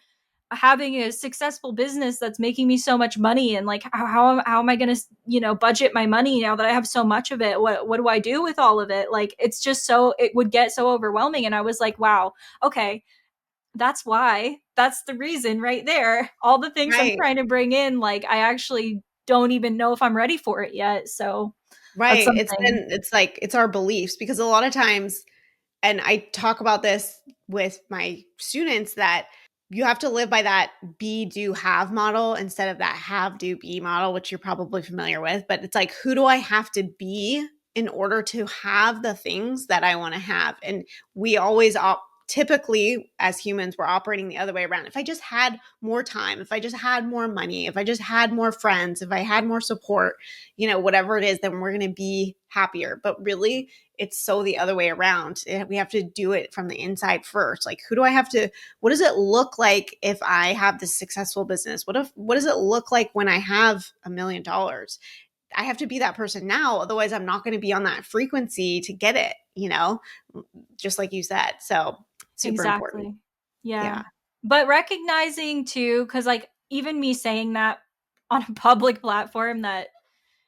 having a successful business that's making me so much money, and like how am I going to budget my money now that I have so much of it? What do I do with all of it? Like it's just so, it would get so overwhelming. And I was like, wow, okay, that's the reason right there. All the things I'm Right. trying to bring in, like I actually don't even know if I'm ready for it yet. So that's Right. something. It's like, it's our beliefs, because a lot of times, and I talk about this with my students, that you have to live by that be, do, have model instead of that have, do, be model, which you're probably familiar with. But it's like, who do I have to be in order to have the things that I want to have? And we always typically, as humans, we're operating the other way around. If I just had more time, if I just had more money, if I just had more friends, if I had more support, whatever it is, then we're going to be happier. But really, it's so the other way around. We have to do it from the inside first. Like, what does it look like if I have this successful business? What does it look like when I have $1 million? I have to be that person now. Otherwise, I'm not going to be on that frequency to get it, just like you said. So super important. Exactly. Yeah. Yeah. But recognizing too, because like even me saying that on a public platform that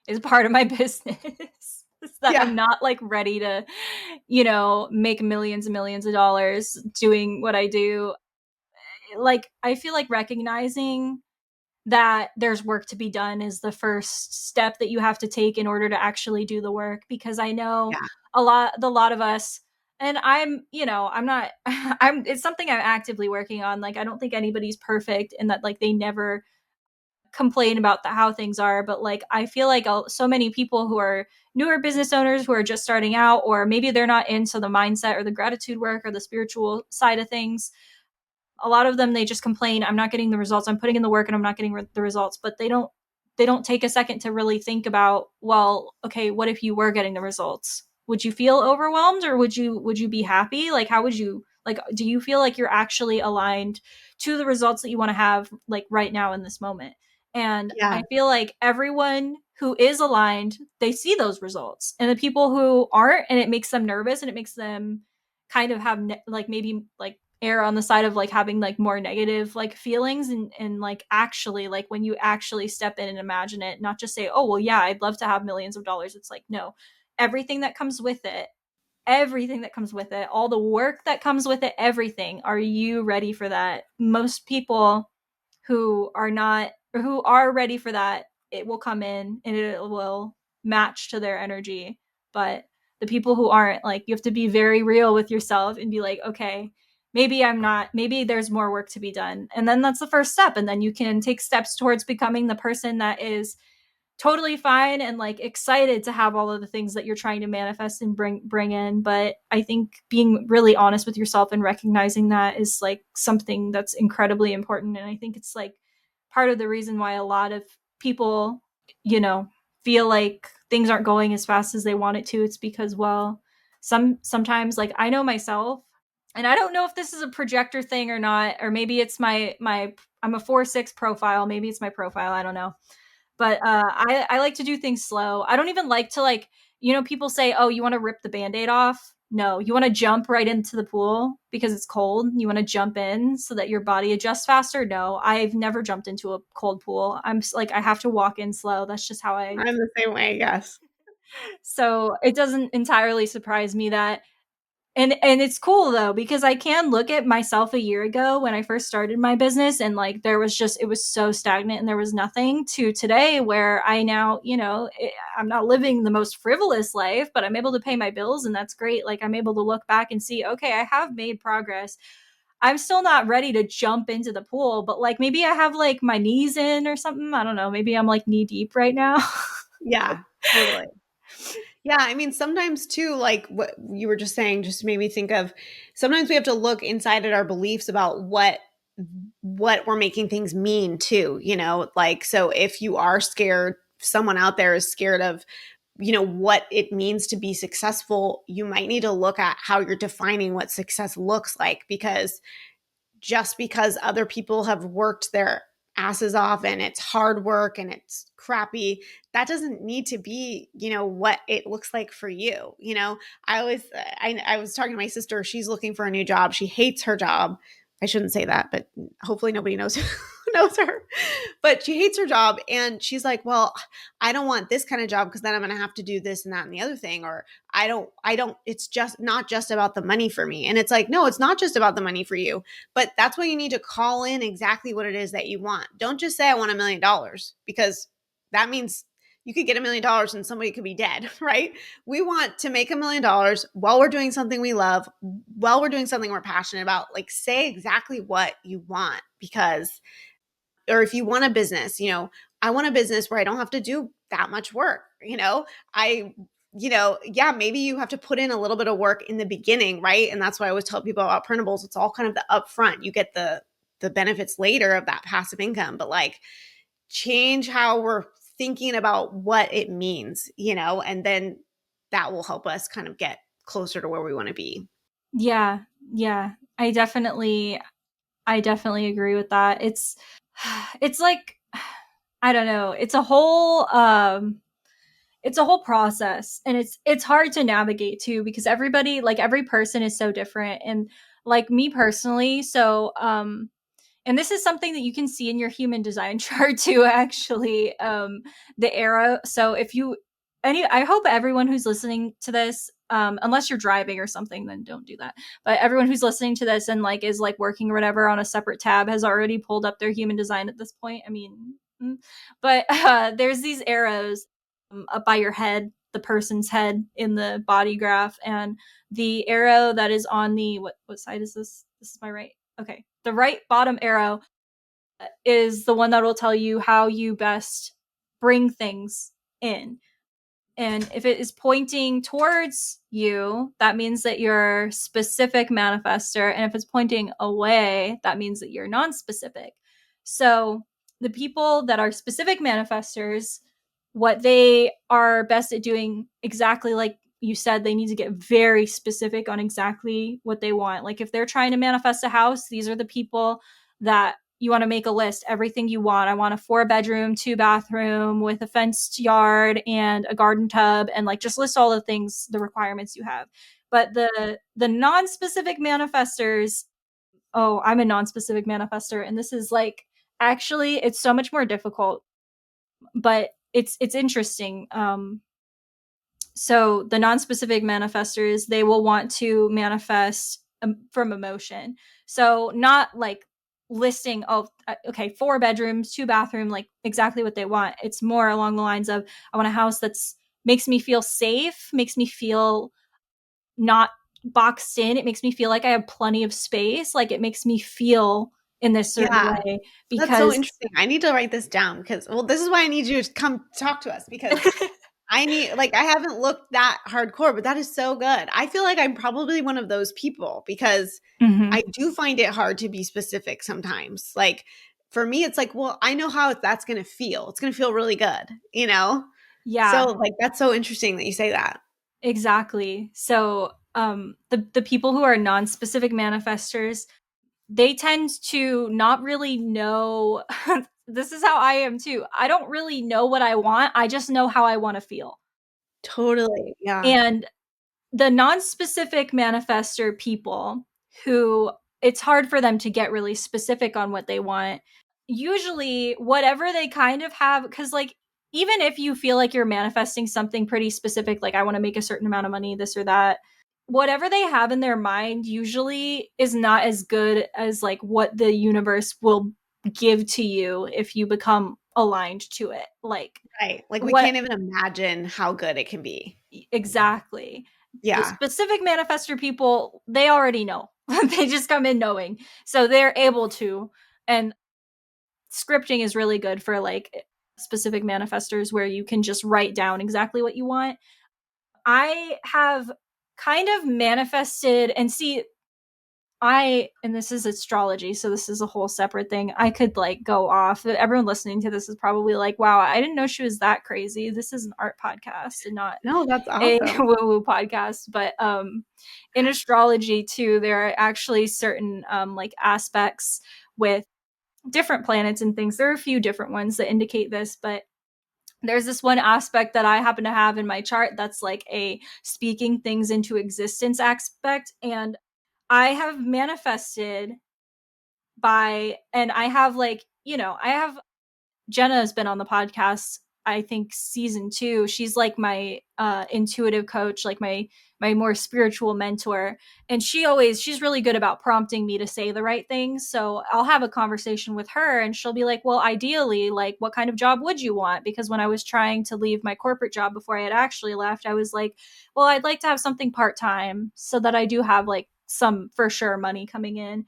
is part of my business, is that I'm Yeah. not like ready to, make millions and millions of dollars doing what I do. Like, I feel like recognizing that there's work to be done is the first step that you have to take in order to actually do the work, because I know Yeah. a lot of us, and I'm not I'm it's something I'm actively working on. Like I don't think anybody's perfect and that like they never complain about how things are, but like I feel like so many people who are newer business owners who are just starting out, or maybe they're not into the mindset or the gratitude work or the spiritual side of things, a lot of them, they just complain, I'm not getting the results, I'm putting in the work and I'm not getting the results. But they don't take a second to really think about, well, okay, what if you were getting the results? Would you feel overwhelmed, or would you be happy? Like how would you, like, do you feel like you're actually aligned to the results that you want to have like right now in this moment? And Yeah. I feel like everyone who is aligned, they see those results, and the people who aren't, and it makes them nervous and it makes them kind of have like maybe like err on the side of like having like more negative like feelings, and like actually like when you actually step in and imagine it, not just say, oh well, yeah, I'd love to have millions of dollars. It's like, no, everything that comes with it, everything that comes with it, all the work that comes with it, everything. Are you ready for that? Most people who are not, or who are ready for that, it will come in and it will match to their energy. But the people who aren't, like, you have to be very real with yourself and be like, okay, maybe I'm not, maybe there's more work to be done. And then that's the first step. And then you can take steps towards becoming the person that is totally fine and like excited to have all of the things that you're trying to manifest and bring in. But I think being really honest with yourself and recognizing that is like something that's incredibly important. And I think it's like part of the reason why a lot of people, feel like things aren't going as fast as they want it to. It's because, well, sometimes, like, I know myself, and I don't know if this is a projector thing or not, or maybe it's my I'm a 4-6 profile, maybe it's my profile, I don't know. But I like to do things slow. I don't even like to, like, people say, oh, you want to rip the band-aid off. No, you want to jump right into the pool because it's cold. You want to jump in so that your body adjusts faster. No, I've never jumped into a cold pool. I'm like, I have to walk in slow. That's just how I. I'm the same way. Yes. So it doesn't entirely surprise me that, and it's cool though, because I can look at myself a year ago when I first started my business, and like it was so stagnant and there was nothing, to today where I now, I'm not living the most frivolous life, but I'm able to pay my bills, and that's great. Like I'm able to look back and see, okay, I have made progress. I'm still not ready to jump into the pool, but like maybe I have like my knees in or something. I don't know. Maybe I'm like knee deep right now. Yeah, totally. Yeah, I mean, sometimes too, like what you were just saying, just made me think of, sometimes we have to look inside at our beliefs about what what we're making things mean too, like, so if you are scared, someone out there is scared of, what it means to be successful, you might need to look at how you're defining what success looks like, because just because other people have worked their asses off and it's hard work and it's crappy, that doesn't need to be, what it looks like for you. I always, I was talking to my sister. She's looking for a new job. She hates her job. I shouldn't say that, but hopefully nobody knows knows her. But she hates her job, and she's like, "Well, I don't want this kind of job because then I'm going to have to do this and that and the other thing, or I don't. It's just not just about the money for me." And it's like, no, it's not just about the money for you, but that's why you need to call in exactly what it is that you want. Don't just say I want $1 million, because that means you could get $1 million and somebody could be dead, right? We want to make $1 million while we're doing something we love, while we're doing something we're passionate about. Like, say exactly what you want, because, or if you want a business, I want a business where I don't have to do that much work. I, yeah, maybe you have to put in a little bit of work in the beginning, right? And that's why I always tell people about printables. It's all kind of the upfront. You get the benefits later of that passive income, but like, change how we're thinking about what it means, and then that will help us kind of get closer to where we want to be. Yeah, yeah. I definitely agree with that. It's like, I don't know. It's a whole process, and it's hard to navigate too, because every person is so different. And like me personally, and this is something that you can see in your human design chart too, actually. The arrow. So if you any I hope everyone who's listening to this, unless you're driving or something, then don't do that. But everyone who's listening to this and like is like working or whatever on a separate tab has already pulled up their human design at this point. I mean, but there's these arrows up by your head, the person's head in the body graph, and the arrow that is on the what side is this? This is my right. Okay, the right bottom arrow is the one that will tell you how you best bring things in. And if it is pointing towards you, that means that you're specific manifester. And if it's pointing away, that means that you're non-specific. So the people that are specific manifestors, what they are best at doing, exactly like you said, they need to get very specific on exactly what they want. Like if they're trying to manifest a house, these are the people that you want to make a list, everything you want. I want a 4-bedroom, 2-bathroom with a fenced yard and a garden tub, and like just list all the things, the requirements you have. But the non-specific manifestors, oh, I'm a non-specific manifester, and this is like, actually it's so much more difficult, but it's interesting. So the non-specific manifestors, they will want to manifest from emotion. So not like listing, oh, okay, 4 bedrooms, 2 bathroom, like exactly what they want. It's more along the lines of, I want a house that's makes me feel safe, makes me feel not boxed in. It makes me feel like I have plenty of space. Like it makes me feel in this certain Yeah, way that's so because interesting. I need to write this down, because, well, this is why I need you to come talk to us, because I haven't looked that hardcore, but that is so good. I feel like I'm probably one of those people, because Mhm. I do find it hard to be specific sometimes. Like, for me, it's like, well, I know how that's going to feel. It's going to feel really good, you know? So, Yeah, like, that's so interesting that you say that. exactly. So, the people who are non-specific manifestors, they tend to not really know. This is how I am too. I don't really know what I want. I just know how I want to feel. Totally. Yeah. And the non-specific manifestor people, who it's hard for them to get really specific on what they want, usually whatever they kind of have, because like, even if you feel like you're manifesting something pretty specific, like I want to make a certain amount of money, this or that, whatever they have in their mind usually is not as good as like what the universe will give to you if you become aligned to it. Like Right. Like, we what can't even imagine how good it can be. exactly. The Yeah. specific manifestor people, they already know. They just come in knowing. So they're able to. And scripting is really good for like specific manifestors where you can just write down exactly what you want. I have kind of manifested, and see, and this is astrology, so this is a whole separate thing. I could like go off. Everyone listening to this is probably like, wow, I didn't know she was that crazy. This is an art podcast and not No, that's a awesome. woo woo podcast. But in astrology too, there are actually certain like aspects with different planets and things. There are a few different ones that indicate this, but there's this one aspect that I happen to have in my chart that's like a speaking things into existence aspect. And I have manifested by, and I have like, I have Jenna has been on the podcast, I think season 2. She's like my intuitive coach, like my more spiritual mentor, and she's really good about prompting me to say the right things. So I'll have a conversation with her and she'll be like, "Well, ideally, like what kind of job would you want?" Because when I was trying to leave my corporate job before I had actually left, I was like, "Well, I'd like to have something part-time so that I do have like some for sure money coming in."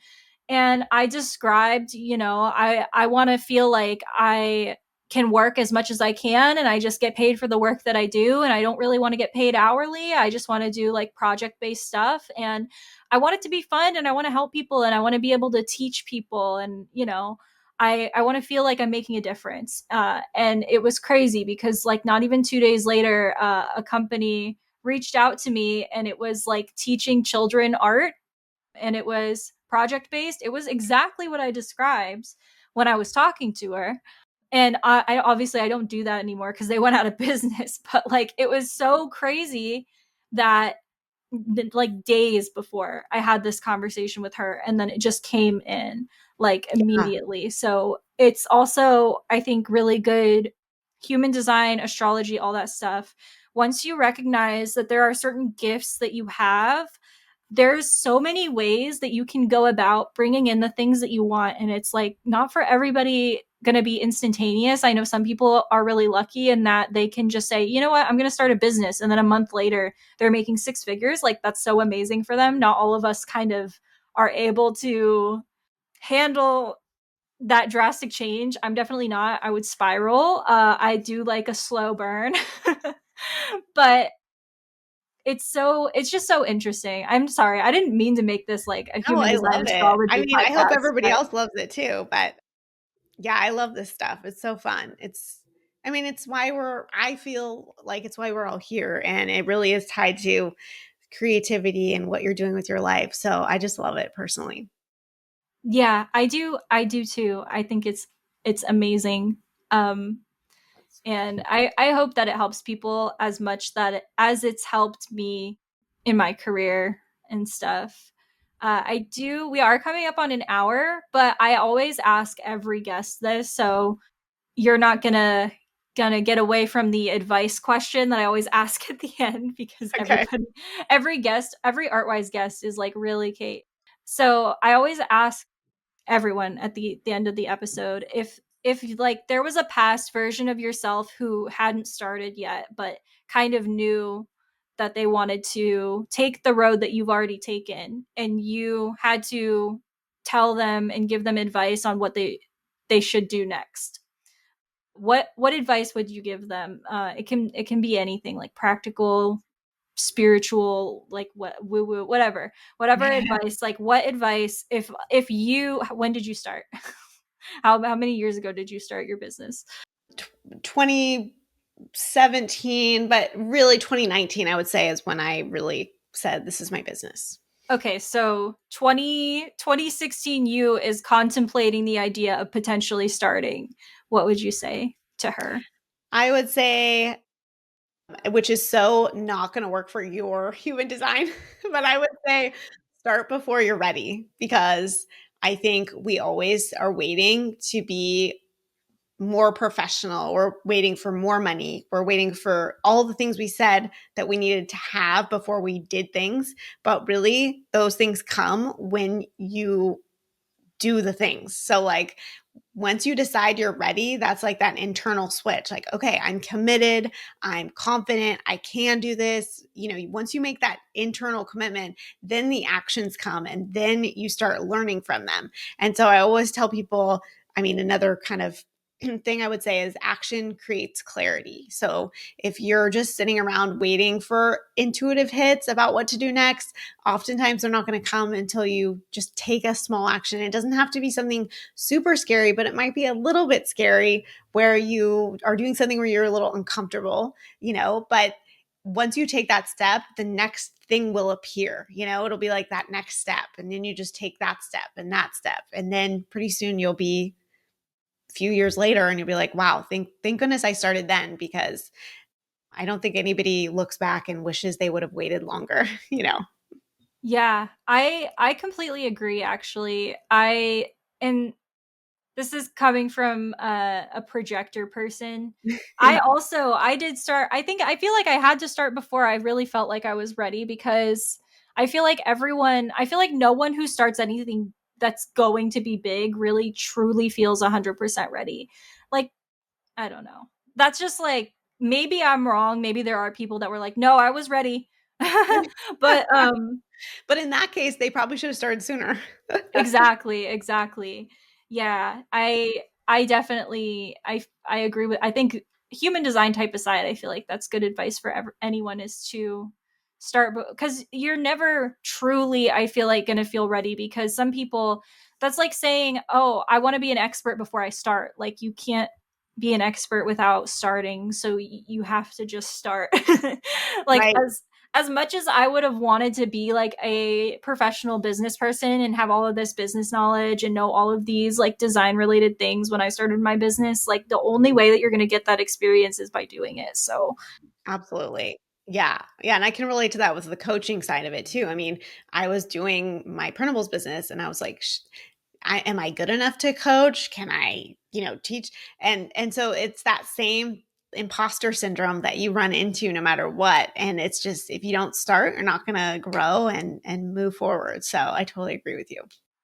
And I described, I want to feel like I can work as much as I can and I just get paid for the work that I do, and I don't really want to get paid hourly. I just want to do like project-based stuff, and I want it to be fun, and I want to help people, and I want to be able to teach people, and I want to feel like I'm making a difference. And it was crazy because like not even 2 days later, a company reached out to me, and it was like teaching children art, and it was project based. It was exactly what I described when I was talking to her. And I obviously I don't do that anymore because they went out of business. But like it was so crazy that like days before I had this conversation with her, and then it just came in like Yeah. immediately. So it's also, I think, really good human design, astrology, all that stuff. Once you recognize that there are certain gifts that you have, there's so many ways that you can go about bringing in the things that you want, and it's like not for everybody going to be instantaneous. I know some people are really lucky in that they can just say, you know what, I'm going to start a business, and then a month later they're making six figures. Like that's so amazing for them. Not all of us kind of are able to handle that drastic change. I'm definitely not. I would spiral. I do like a slow burn. But it's just so interesting. I'm sorry. I didn't mean to make this like a No, human I design love it. I astrology mean, I hope podcast, everybody but else loves it too, but yeah, I love this stuff. It's so fun. I mean, it's why I feel like it's why we're all here. And it really is tied to creativity and what you're doing with your life. So I just love it personally. yeah, I do too. I think it's amazing. Um and I hope that it helps people as much as it's helped me in my career and stuff. We are coming up on an hour, but I always ask every guest this, so you're not gonna get away from the advice question that I always ask at the end, because Okay. every Artwise guest is like, really, Kate? So I always ask everyone at the end of the episode, if like there was a past version of yourself who hadn't started yet but kind of knew that they wanted to take the road that you've already taken, and you had to tell them and give them advice on what they should do next, what advice would you give them? It can be anything, like practical, spiritual, like what woo woo, whatever advice. Like what advice, if you when did you start? How many years ago did you start your business? 2017, but really 2019, I would say, is when I really said, this is my business. Okay, so 2016 you is contemplating the idea of potentially starting. What would you say to her? I would say, which is so not going to work for your human design, but I would say start before you're ready, because I think we always are waiting to be more professional. We're waiting for more money. We're waiting for all the things we said that we needed to have before we did things. But really, those things come when you do the things. So, like, once you decide you're ready, that's like that internal switch. Like, okay, I'm committed. I'm confident. I can do this. Once you make that internal commitment, then the actions come and then you start learning from them. And so I always tell people, I mean, another kind of thing I would say is action creates clarity. So if you're just sitting around waiting for intuitive hits about what to do next, oftentimes they're not going to come until you just take a small action. It doesn't have to be something super scary, but it might be a little bit scary where you are doing something where you're a little uncomfortable, but once you take that step, the next thing will appear, it'll be like that next step. And then you just take that step and that step. And then pretty soon you'll be a few years later and you'll be like, wow, thank goodness I started then, because I don't think anybody looks back and wishes they would have waited longer, Yeah, I completely agree actually. I and this is coming from a projector person. Yeah. I did start. I feel like I had to start before I really felt like I was ready, because I feel like no one who starts anything that's going to be big really truly feels 100% ready. Like, I don't know. That's just like, maybe I'm wrong. Maybe there are people that were like, no, I was ready. But But in that case, they probably should have started sooner. exactly, exactly. Yeah, I definitely I agree with. I think human design type aside, I feel like that's good advice for anyone, is to start, because you're never truly, I feel like, going to feel ready, because some people, that's like saying, "Oh, I want to be an expert before I start." Like, you can't be an expert without starting, so you have to just start. Like, Right. as much as I would have wanted to be like a professional business person and have all of this business knowledge and know all of these like design related things when I started my business, like the only way that you're going to get that experience is by doing it. So, Absolutely. Yeah. Yeah. And I can relate to that with the coaching side of it too. I mean, I was doing my printables business and I was like, am I good enough to coach? Can I, teach? And so it's that same imposter syndrome that you run into no matter what. And it's just, if you don't start, you're not going to grow and move forward. So I totally agree with you.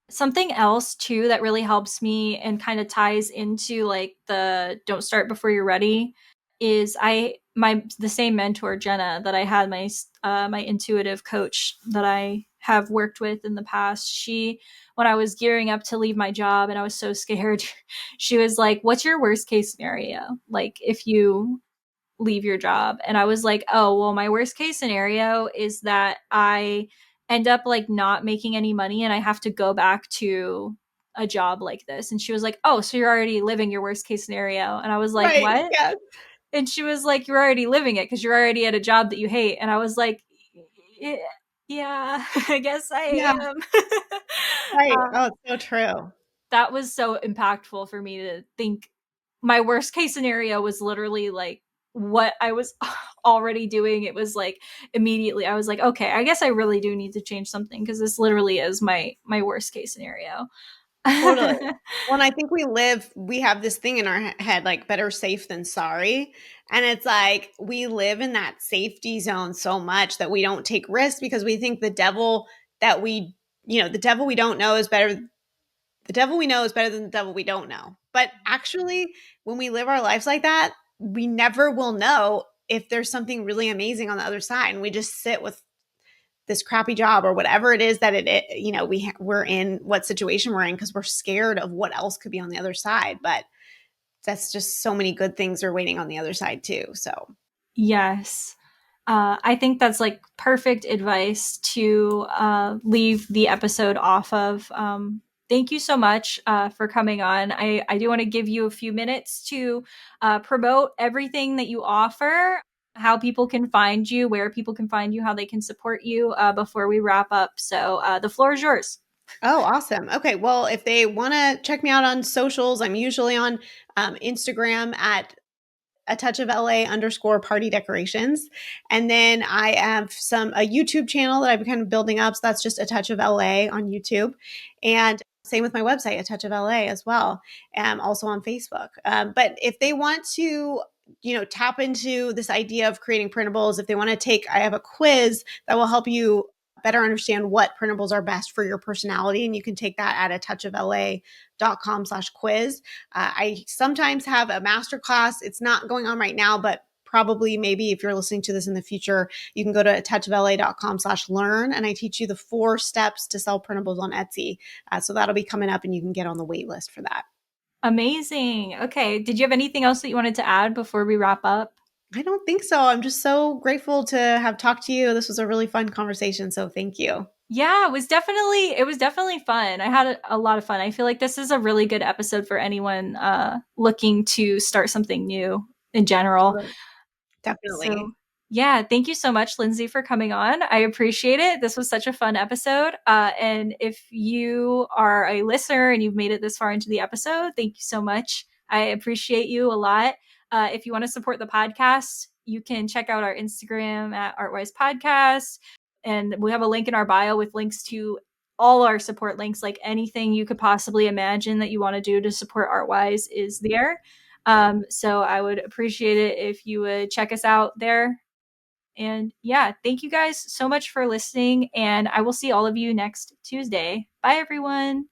something else too that really helps me and kind of ties into like the don't start before you're ready is the same mentor Jenna that I had, my intuitive coach that I have worked with in the past. She, when I was gearing up to leave my job and I was so scared, she was like, "What's your worst case scenario? Like, if you leave your job?" And I was like, "Oh, well, my worst case scenario is that I end up like not making any money and I have to go back to a job like this." And she was like, "Oh, so you're already living your worst case scenario." And I was like, Right. "What?" Yes. And she was like, "You're already living it because you're already at a job that you hate." And I was like, "Yeah, I guess I Yeah. am." Right. uh, Oh, it's so true. that was so impactful for me to think. My worst case scenario was literally like what I was already doing. It was like immediately I was like, okay, I guess I really do need to change something, because this literally is my worst case scenario. Totally. Well, and I think we have this thing in our head, like better safe than sorry. And it's like we live in that safety zone so much that we don't take risks because we think that we, the devil we don't know is better. The devil we know is better than the devil we don't know. But actually, when we live our lives like that, we never will know if there's something really amazing on the other side. And we just sit with this crappy job or whatever it is that we're in, what situation we're in, because we're scared of what else could be on the other side. But that's just so many good things are waiting on the other side too. So Yes. I think that's like perfect advice to leave the episode off of. Thank you so much for coming on. I do want to give you a few minutes to promote everything that you offer, how people can find you, where people can find you, how they can support you before we wrap up. So the floor is yours. oh, awesome. Okay. Well, if they want to check me out on socials, I'm usually on Instagram at a touch of LA underscore party decorations. And then I have a YouTube channel that I've kind of building up. So that's just a touch of LA on YouTube. And same with my website, a touch of LA as well. Also on Facebook. But if they want to, tap into this idea of creating printables, if they want to I have a quiz that will help you better understand what printables are best for your personality. And you can take that at a touch of la.com/quiz. I sometimes have a masterclass. It's not going on right now, but probably maybe if you're listening to this in the future, you can go to touchofla.com/learn. And I teach you the 4 steps to sell printables on Etsy. So that'll be coming up and you can get on the wait list for that. Amazing. Okay. Did you have anything else that you wanted to add before we wrap up? I don't think so. I'm just so grateful to have talked to you. This was a really fun conversation. So thank you. Yeah, it was definitely fun. I had a lot of fun. I feel like this is a really good episode for anyone looking to start something new in general. Totally. Definitely. So, yeah, thank you so much, Lindsay, for coming on. I appreciate it. This was such a fun episode. And if you are a listener and you've made it this far into the episode, thank you so much. I appreciate you a lot. If you want to support the podcast, you can check out our Instagram at Artwise Podcast. And we have a link in our bio with links to all our support links, like anything you could possibly imagine that you want to do to support Artwise is there. So I would appreciate it if you would check us out there. And yeah, thank you guys so much for listening. And I will see all of you next Tuesday. Bye, everyone.